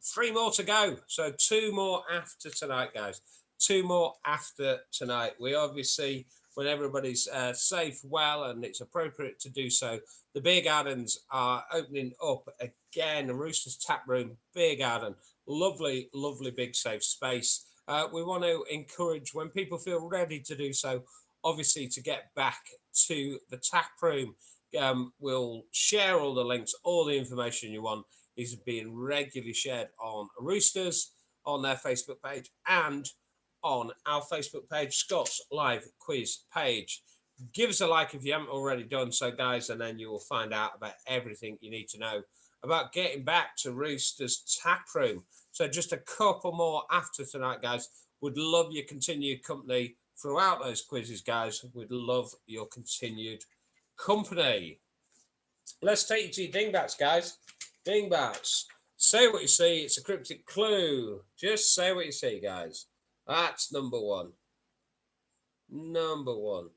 A: 3 more to go. So 2 more after tonight, guys. 2 more after tonight. We obviously, when everybody's safe, well, and it's appropriate to do so, the beer gardens are opening up again. Rooster's Taproom, beer garden, lovely, lovely big safe space. We want to encourage, when people feel ready to do so, obviously to get back to the Taproom. We'll share all the links, all the information you want is being regularly shared on Roosters, on their Facebook page, and on our Facebook page, Scott's Live Quiz page. Give us a like if you haven't already done so, guys, and then you will find out about everything you need to know about getting back to Rooster's Taproom. So just a couple more after tonight, guys. Would love your continued company throughout those quizzes, guys. We'd love your continued company. Let's take you to your dingbats, guys. Dingbats. Say what you see. It's a cryptic clue. Just say what you see, guys. That's number one. Number one.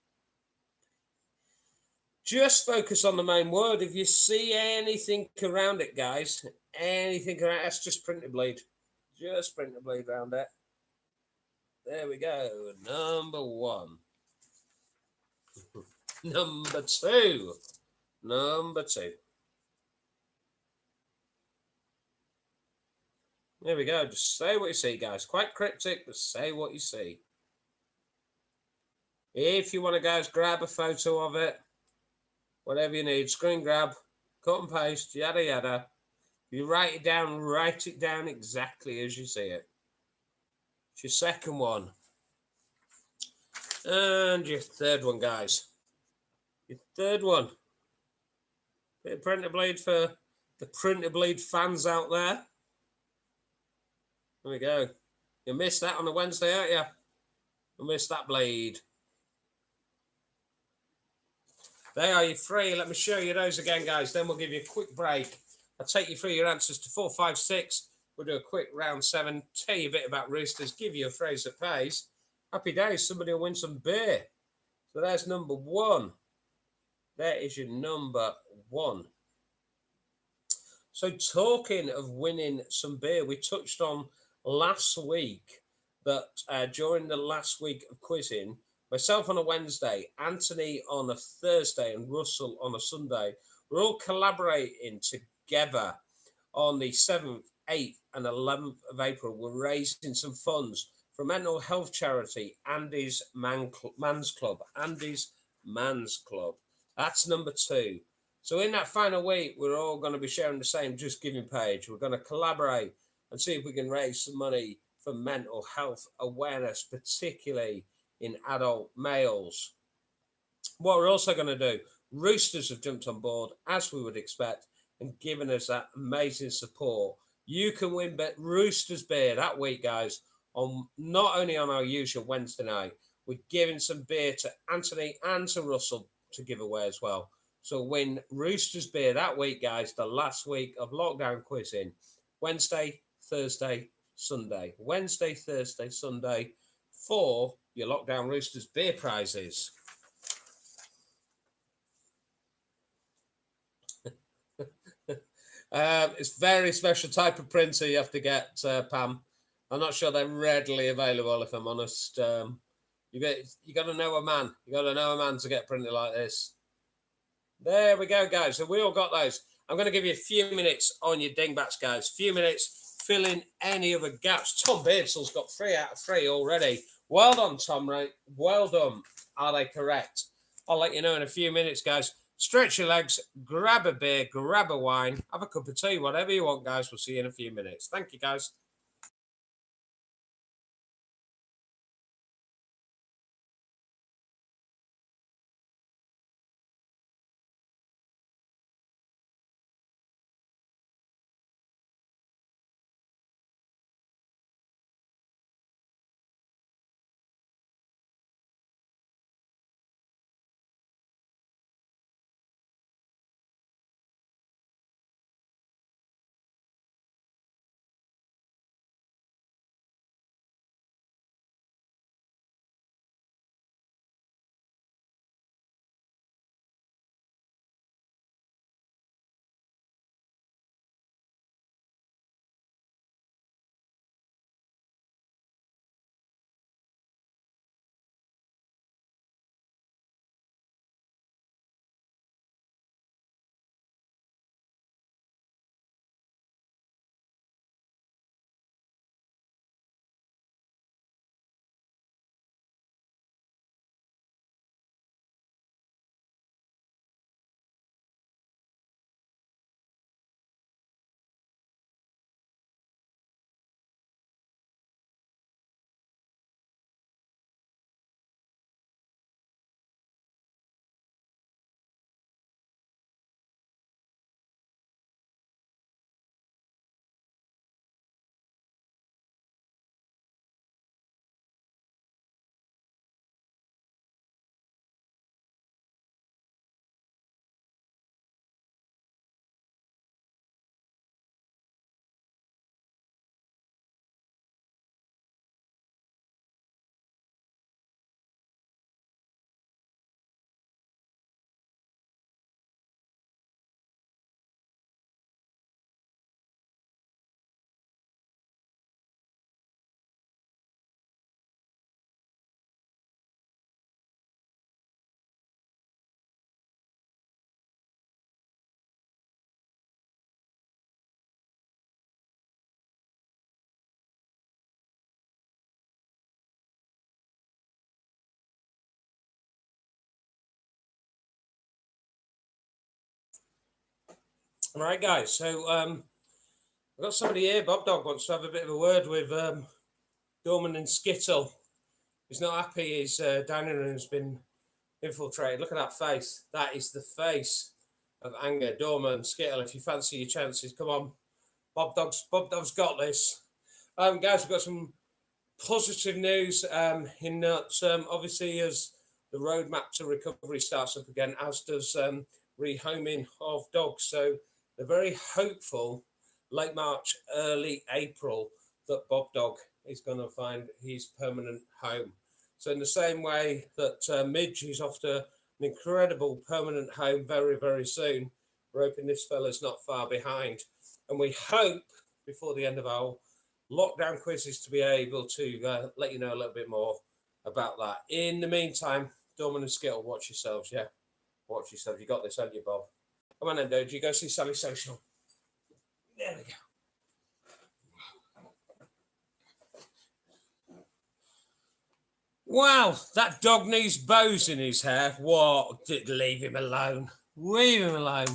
A: Just focus on the main word. If you see anything around it, guys, anything around it, that's just printer bleed. Just printer bleed around it. There we go. Number one. Number two. Number two. There we go. Just say what you see, guys. Quite cryptic, but say what you see. If you want to, guys, grab a photo of it, whatever you need, screen grab, cut and paste, yada, yada. If you write it down exactly as you see it. It's your second one. And your third one, guys. Your third one. Bit of printer bleed for the printer bleed fans out there. There we go. You missed that on a Wednesday, aren't you? You missed that bleed. There are your three. Let me show you those again, guys. Then we'll give you a quick break. I'll take you through your answers to 4, 5, 6. We'll do a quick round 7. Tell you a bit about Roosters. Give you a phrase that pays. Happy days. Somebody will win some beer. So there's number one. There is your number one. So talking of winning some beer, we touched on last week that during the last week of quizzing, myself on a Wednesday, Anthony on a Thursday, and Russell on a Sunday, we're all collaborating together on the 7th, 8th, and 11th of April. We're raising some funds for mental health charity, Andy's Man's Club. Andy's Man's Club. That's number two. So in that final week, we're all going to be sharing the same Just Giving page. We're going to collaborate and see if we can raise some money for mental health awareness, particularly in adult males. What we're also going to do, Roosters have jumped on board, as we would expect, and given us that amazing support. You can win Roosters beer that week, guys, on not only on our usual Wednesday night, we're giving some beer to Anthony and to Russell to give away as well. So win Roosters beer that week, guys, the last week of lockdown quizzing. Wednesday, Thursday, Sunday. Wednesday, Thursday, Sunday for your lockdown Roosters beer prizes. It's very special type of printer you have to get, Pam. I'm not sure they're readily available, if I'm honest. You got to know a man. You got to know a man to get printed like this. There we go, guys. So we all got those. I'm going to give you a few minutes on your dingbats, guys. Few minutes. Fill in any other gaps. Tom Beardsley's got 3 out of 3 already. Well done, Tom, right? Well done. Are they correct? I'll let you know in a few minutes, guys. Stretch your legs, grab a beer, grab a wine, have a cup of tea, whatever you want, guys. We'll see you in a few minutes. Thank you, guys. All right, guys. So I've got somebody here. Bob Dog wants to have a bit of a word with Dorman and Skittle. He's not happy. His dining room's been infiltrated. Look at that face. That is the face of anger. Dorman, Skittle, if you fancy your chances, come on. Bob Dog's got this. Guys, we've got some positive news in that obviously as the roadmap to recovery starts up again, as does rehoming of dogs. So they're very hopeful late March, early April that Bob Dog is going to find his permanent home. So in the same way that Midge is off to an incredible permanent home very, very soon, we're hoping this fella's not far behind. And we hope before the end of our lockdown quizzes to be able to let you know a little bit more about that. In the meantime, Dorman and Skittle, watch yourselves, yeah? Watch yourselves. You got this, haven't you, Bob? Come on then, dude. You go see Sally Social. There we go. Wow, that dog needs bows in his hair. What? Leave him alone. Leave him alone.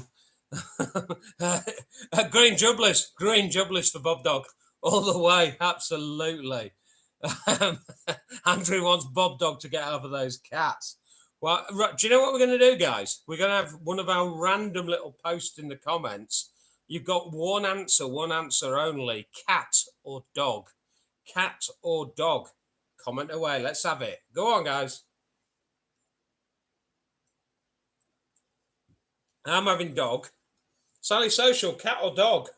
A: Green jubblers for Bob Dog. All the way, absolutely. Andrew wants Bob Dog to get out of those cats. Well, do you know what we're going to do, guys? We're going to have one of our random little posts in the comments. You've got one answer only. Cat or dog? Cat or dog? Comment away. Let's have it. Go on, guys. I'm having dog. Sally Social, cat or dog?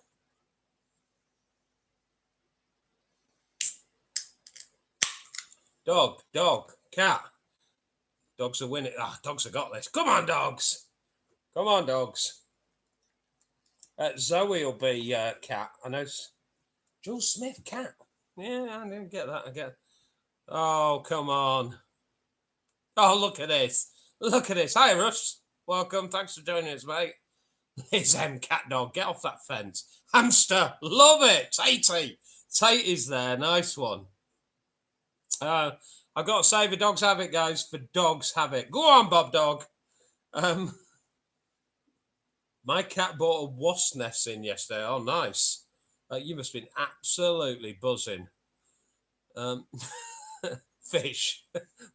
A: Dog, cat. Dogs are winning. Dogs have got this. Come on, dogs. Come on, dogs. Zoe will be cat. I know. Jules Smith, cat. Yeah, I didn't get that. I get. Oh, come on. Oh, look at this. Look at this. Hi, Russ. Welcome. Thanks for joining us, mate. It's cat dog. Get off that fence. Hamster. Love it. Tatey. Tatey's there. Nice one. I've got to say, the dogs have it, guys. The dogs have it. Go on, Bob Dog. My cat bought a wasp nest in yesterday. Oh, nice. You must have been absolutely buzzing. Fish.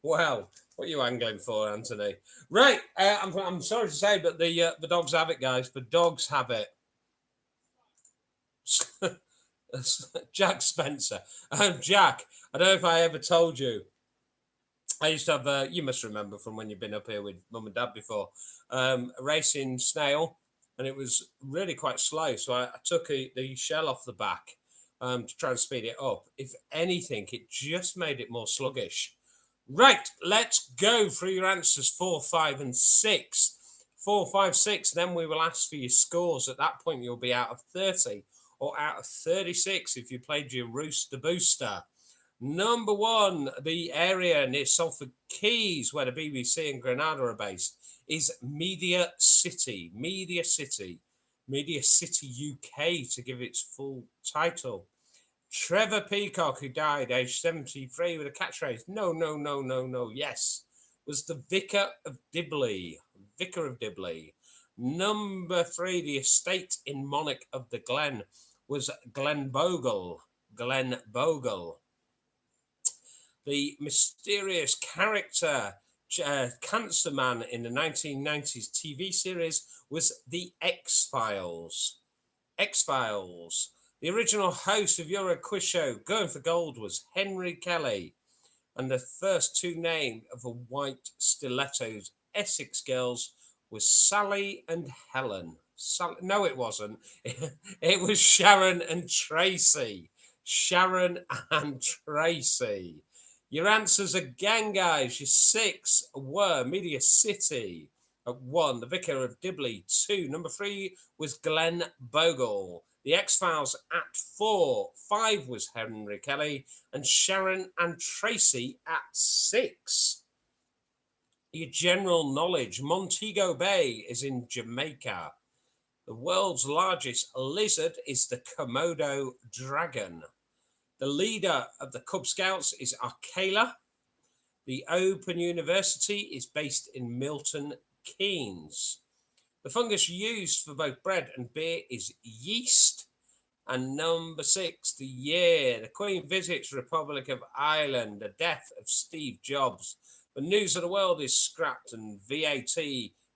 A: Wow. What are you angling for, Anthony? Right. I'm sorry to say, but the dogs have it, guys. The dogs have it. Jack Spencer. Jack, I don't know if I ever told you. I used to have, you must remember from when you've been up here with mum and dad before, a racing snail, and it was really quite slow. So I took the shell off the back to try and speed it up. If anything, it just made it more sluggish. Right, let's go through your answers 4, 5, and 6. 4, 5, 6, then we will ask for your scores. At that point, you'll be out of 30 or out of 36 if you played your Rooster Booster. Number 1, the area near Salford Keys, where the BBC and Granada are based, is Media City. Media City. Media City UK, to give its full title. Trevor Peacock, who died aged 73 with a catchphrase, no, yes, was the Vicar of Dibley. Vicar of Dibley. Number 3, the estate in Monarch of the Glen was Glenbogle. Glenbogle. The mysterious character Cancer Man in the 1990s TV series was the X-Files. X-Files. The original host of your quiz show, Going for Gold, was Henry Kelly. And the first 2 names of the White Stilettos Essex girls was Sally and Helen. No, it wasn't. It was Sharon and Tracy. Sharon and Tracy. Your answers again, guys. Your 6 were Media City. At 1, the Vicar of Dibley. 2, number 3 was Glenn Bogle. The X-Files at 4. 5 was Henry Kelly. And Sharon and Tracy at 6. Your general knowledge. Montego Bay is in Jamaica. The world's largest lizard is the Komodo dragon. The leader of the Cub Scouts is Arcala. The Open University is based in Milton Keynes. The fungus used for both bread and beer is yeast. And number 6, the year. The Queen visits Republic of Ireland. The death of Steve Jobs. The news of the world is scrapped and VAT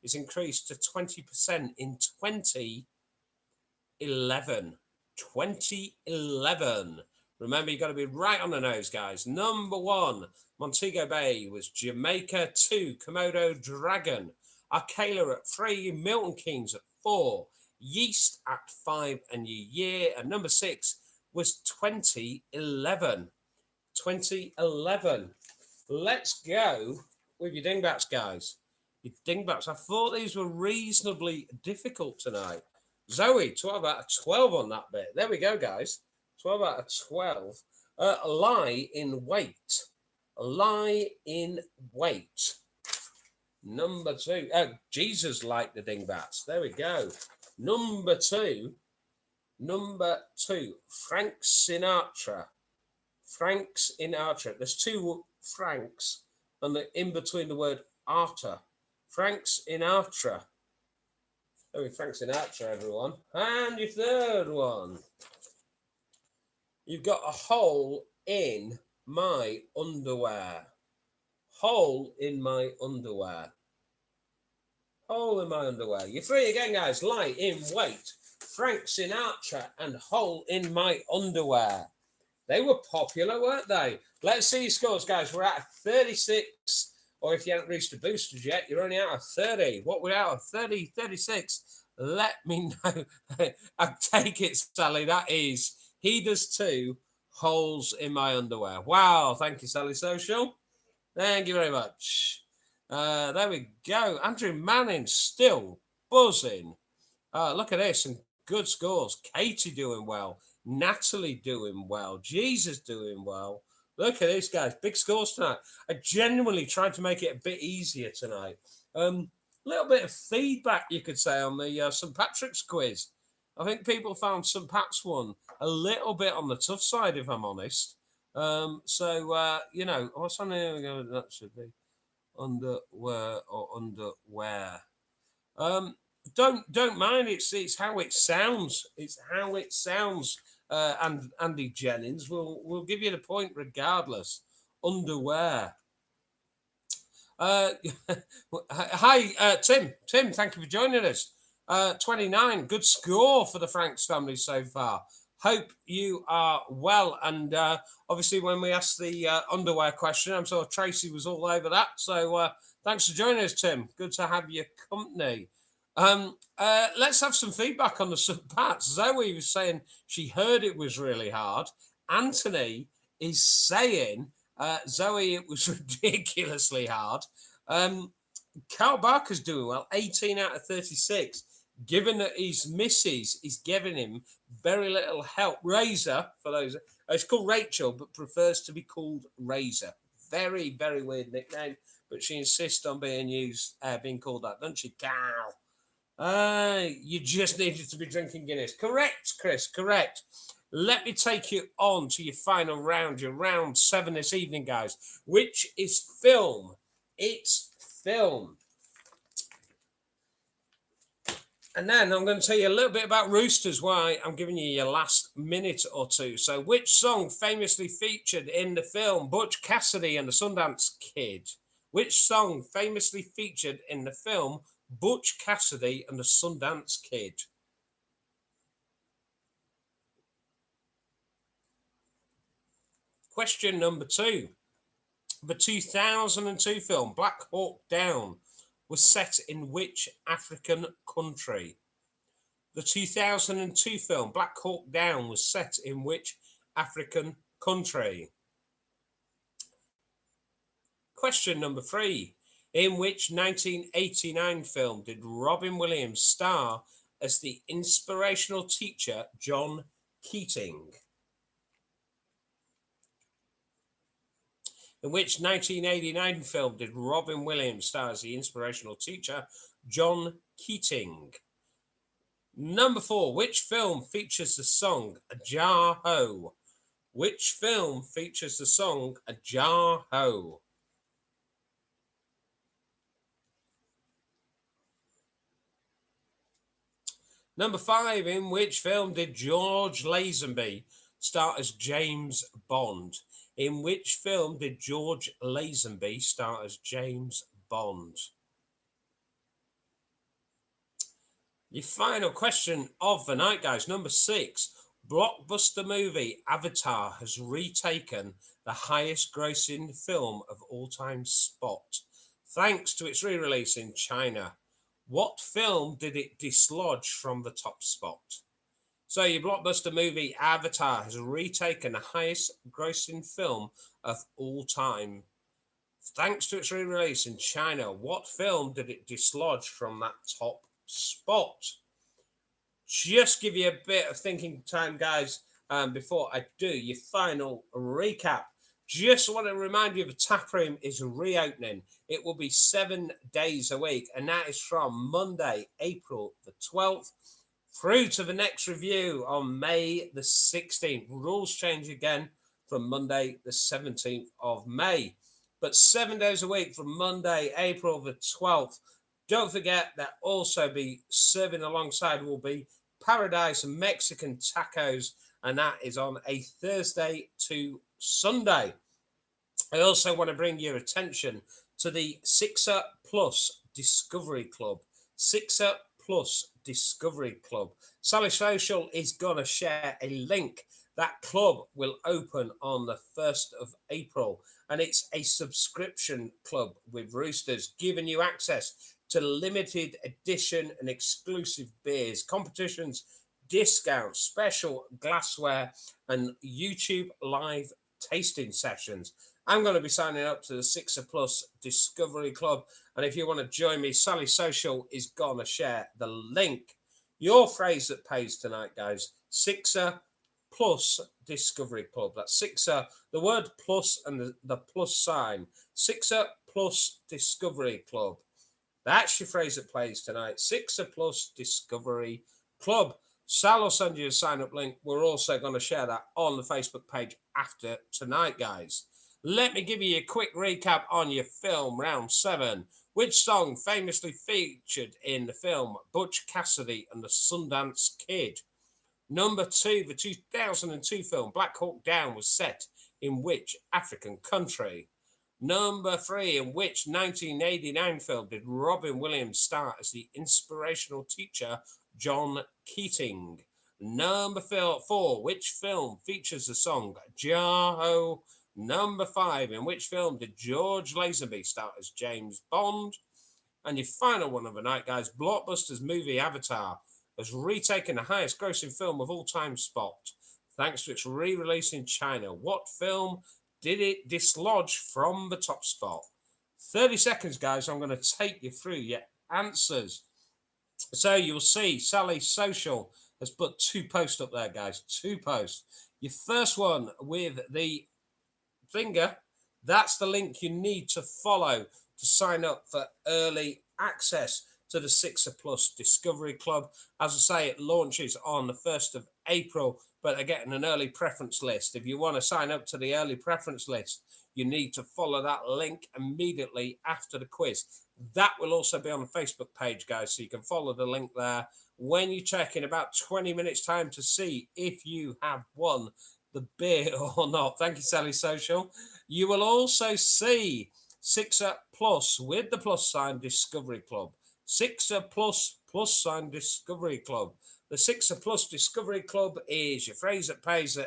A: is increased to 20% in 2011. 2011. Remember, you've got to be right on the nose, guys. Number 1, Montego Bay was Jamaica. 2, Komodo Dragon. Arcala at 3, Milton Keynes at 4, yeast at 5, and your year. And number 6 was 2011. 2011. Let's go with your dingbats, guys. Your dingbats. I thought these were reasonably difficult tonight. Zoe, 12 out of 12 on that bit. There we go, guys. 12 out of 12. Lie in wait. Lie in wait. Number 2. Jesus liked the dingbats. There we go. Number 2. Frank Sinatra. Frank Sinatra. There's 2 Franks and the in between the word Arta. Frank Sinatra. Oh, Frank Sinatra, everyone. And your third one. You've got a hole in my underwear. Hole in my underwear. Hole in my underwear. You're free again, guys. Lie in wait. Frank Sinatra and hole in my underwear. They were popular, weren't they? Let's see your scores, guys. We're out of 36. Or if you haven't reached the boosters yet, you're only out of 30. What we're out of 30, 36. Let me know. I take it, Sally. That is, he does 2 holes in my underwear. Wow. Thank you, Sally Social. Thank you very much. There we go. Andrew Manning still buzzing. Look at this. Some good scores. Katie doing well. Natalie doing well. Jesus doing well. Look at this, guys. Big scores tonight. I genuinely tried to make it a bit easier tonight. Little bit of feedback, you could say, on the St. Patrick's quiz. I think people found St. Pat's one a little bit on the tough side, if I'm honest. You know, what's on here? That should be underwear or underwear. Don't mind. It's how it sounds. It's how it sounds. And Andy Jennings will give you the point regardless. Underwear. Hi, Tim. Tim, thank you for joining us. 29. Good score for the Franks family so far. Hope you are well. And obviously, when we asked the underwear question, I'm sure Tracy was all over that. So thanks for joining us, Tim. Good to have your company. Let's have some feedback on the St. Pat's. Zoe was saying she heard it was really hard. Anthony is saying, Zoe, it was ridiculously hard. Carl Barker's doing well, 18 out of 36. Given that his missus is giving him very little help. Razor, for those, it's called Rachel, but prefers to be called Razor. Very, very weird nickname, but she insists on being called that, doesn't she, Carl? You just needed to be drinking Guinness. Correct, Chris, correct. Let me take you on to your final round, your round 7 this evening, guys, which is film. It's film. And then I'm going to tell you a little bit about Roosters, why I'm giving you your last minute or two. So which song famously featured in the film Butch Cassidy and the Sundance Kid? Which song famously featured in the film Butch Cassidy and the Sundance Kid? Question number 2. The 2002 film Black Hawk Down was set in which African country? The 2002 film Black Hawk Down was set in which African country? Question number 3. In which 1989 film did Robin Williams star as the inspirational teacher John Keating? In which 1989 film did Robin Williams star as the inspirational teacher John Keating? Number 4. Which film features the song Jar Ho? Which film features the song Jar Ho? Number 5, in which film did George Lazenby star as James Bond? In which film did George Lazenby star as James Bond? Your final question of the night, guys. Number 6. Blockbuster movie Avatar has retaken the highest grossing film of all time spot, thanks to its re release in China. What film did it dislodge from the top spot? So, your blockbuster movie Avatar has retaken the highest grossing film of all time, thanks to its re release in China. What film did it dislodge from that top spot? Just give you a bit of thinking time, guys, before I do your final recap. Just want to remind you the Taproom is reopening. It will be 7 days a week, and that is from Monday, April the 12th, through to the next review on May the 16th. Rules change again from Monday the 17th of May. But 7 days a week from Monday, April the 12th. Don't forget that also be serving alongside will be Paradise Mexican Tacos, and that is on a Thursday to Sunday. I also want to bring your attention to the Sixer Plus Discovery Club. Sixer Plus Discovery Club. Sally Social is going to share a link. That club will open on the 1st of April, and it's a subscription club with Roosters, giving you access to limited edition and exclusive beers, competitions, discounts, special glassware, and YouTube live tasting sessions. I'm going to be signing up to the Sixer Plus Discovery Club, and if you want to join me, Sally Social is going to share the link. Your phrase that pays tonight, guys: Sixer Plus Discovery Club. That's Sixer, the word plus and the plus sign. Sixer Plus Discovery Club. That's your phrase that plays tonight. Sixer Plus Discovery Club. Sal will send you a sign up link. We're also going to share that on the Facebook page after tonight, guys. Let me give you a quick recap on your film round 7. Which song famously featured in the film Butch Cassidy and the Sundance Kid? Number 2, the 2002 film Black Hawk Down was set in which African country? Number 3, in which 1989 film did Robin Williams star as the inspirational teacher John Keating? Number 4, which film features the song Jaho? Number 5, in which film did George Lazenby star as James Bond? And your final one of the night, guys, Blockbuster's movie Avatar has retaken the highest grossing film of all time spot, thanks to its re-release in China. What film did it dislodge from the top spot? 30 seconds, guys. I'm going to take you through your answers. So you'll see Sally Social has put 2 posts up there, guys. 2 posts. Your first one with the finger, that's the link you need to follow to sign up for early access to the Sixer Plus Discovery Club. As I say, it launches on the 1st of April, but they're getting an early preference list. If you want to sign up to the early preference list, you need to follow that link immediately after the quiz. That will also be on the Facebook page, guys, so you can follow the link there when you check in about 20 minutes time to see if you have won the beer or not. Thank you, Sally Social. You will also see Sixer Plus with the plus sign Discovery Club. Sixer Plus sign Discovery Club. The Sixer Plus Discovery Club is your phrase that pays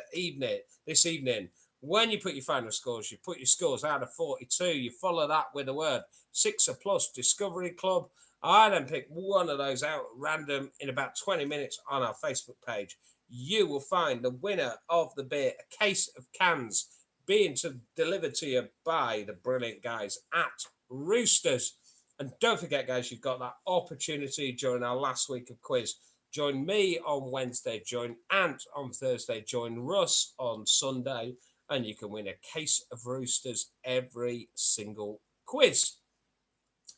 A: this evening. When you put your final scores, you put your scores out of 42. You follow that with the word Sixer Plus Discovery Club. I then pick one of those out at random in about 20 minutes on our Facebook page. You will find the winner of the beer, a case of cans, being delivered to you by the brilliant guys at Roosters. And don't forget, guys, you've got that opportunity during our last week of quiz. Join me on Wednesday, join Ant on Thursday, join Russ on Sunday, and you can win a case of Roosters every single quiz.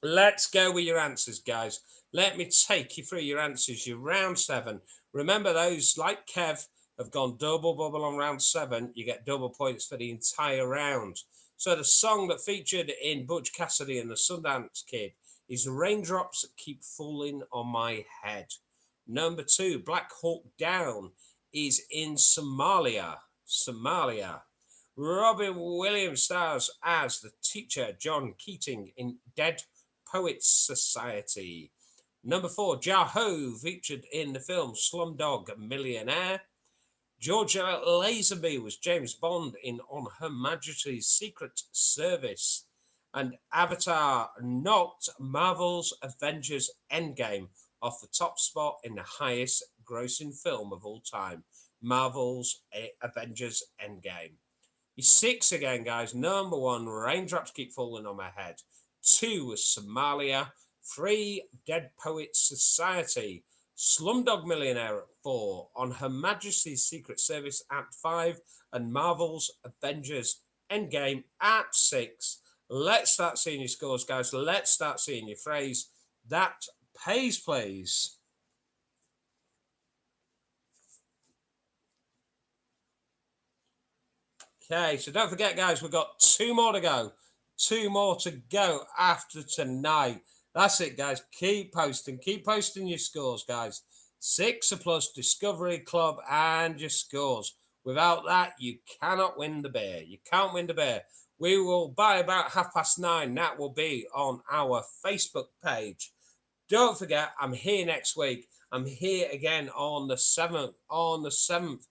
A: Let's go with your answers, guys. Let me take you through your answers. Your round 7. Remember, those like Kev have gone double bubble on round 7. You get double points for the entire round. So the song that featured in Butch Cassidy and the Sundance Kid is Raindrops Keep Falling on My Head. Number 2, Black Hawk Down is in Somalia. Robin Williams stars as the teacher John Keating in Dead Poets Society. Number 4, Jaho featured in the film Slumdog Millionaire. Georgia Lazenby was James Bond in On Her Majesty's Secret Service. And Avatar knocked Marvel's Avengers Endgame off the top spot in the highest grossing film of all time. Marvel's Avengers Endgame. You're 6 again, guys. Number 1, Raindrops Keep Falling on My Head. 2 was Somalia. 3, Dead Poets Society. Slumdog Millionaire at 4, On Her Majesty's Secret Service at 5, and Marvel's Avengers Endgame at 6. Let's start seeing your scores, guys. Let's start seeing your phrase. That pays, please. Okay, so don't forget, guys, we've got 2 more to go. 2 more to go after tonight. That's it, guys. Keep posting your scores, guys. 6 plus Discovery Club and your scores. Without that, you cannot win the bear. You can't win the bear. We will, by about 9:30, that will be on our Facebook page. Don't forget, I'm here next week. I'm here again on the 7th.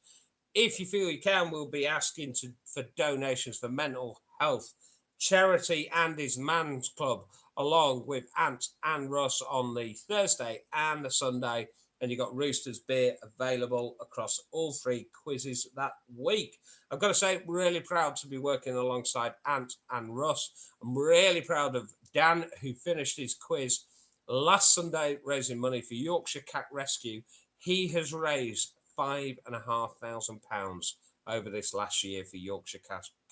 A: If you feel you can, we'll be asking for donations for mental health charity Andy's Man's Club, along with Ant and Russ on the Thursday and the Sunday. And you got Rooster's beer available across all 3 quizzes that week. I've got to say, really proud to be working alongside Ant and Russ. I'm really proud of Dan, who finished his quiz last Sunday raising money for Yorkshire Cat Rescue. He has raised £5,500 over this last year for Yorkshire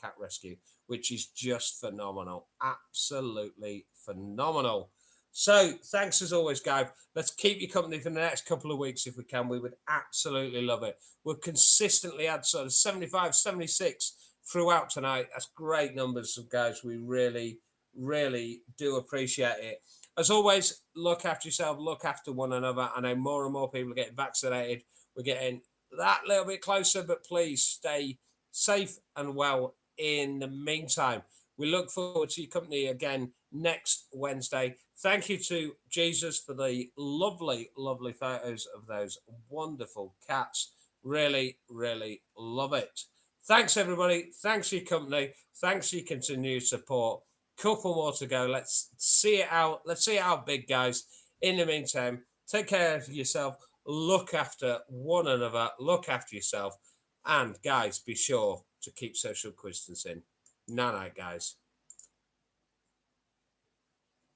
A: Cat Rescue, which is just phenomenal. Absolutely phenomenal. So thanks as always, guys. Let's keep you company for the next couple of weeks if we can. We would absolutely love it. We'll consistently add sort of 75, 76 throughout tonight. That's great numbers, guys. We really, really do appreciate it. As always, look after yourself, look after one another. I know more and more people are getting vaccinated. We're getting that little bit closer, but please stay safe and well in the meantime. We look forward to your company again next Wednesday. Thank you to Jesus for the lovely, lovely photos of those wonderful cats. Really, really love it. Thanks, everybody. Thanks for your company. Thanks for your continued support. Couple more to go. Let's see it out. Let's see it out big, guys. In the meantime, take care of yourself. Look after one another. Look after yourself. And, guys, be sure to keep social distancing. Night, guys.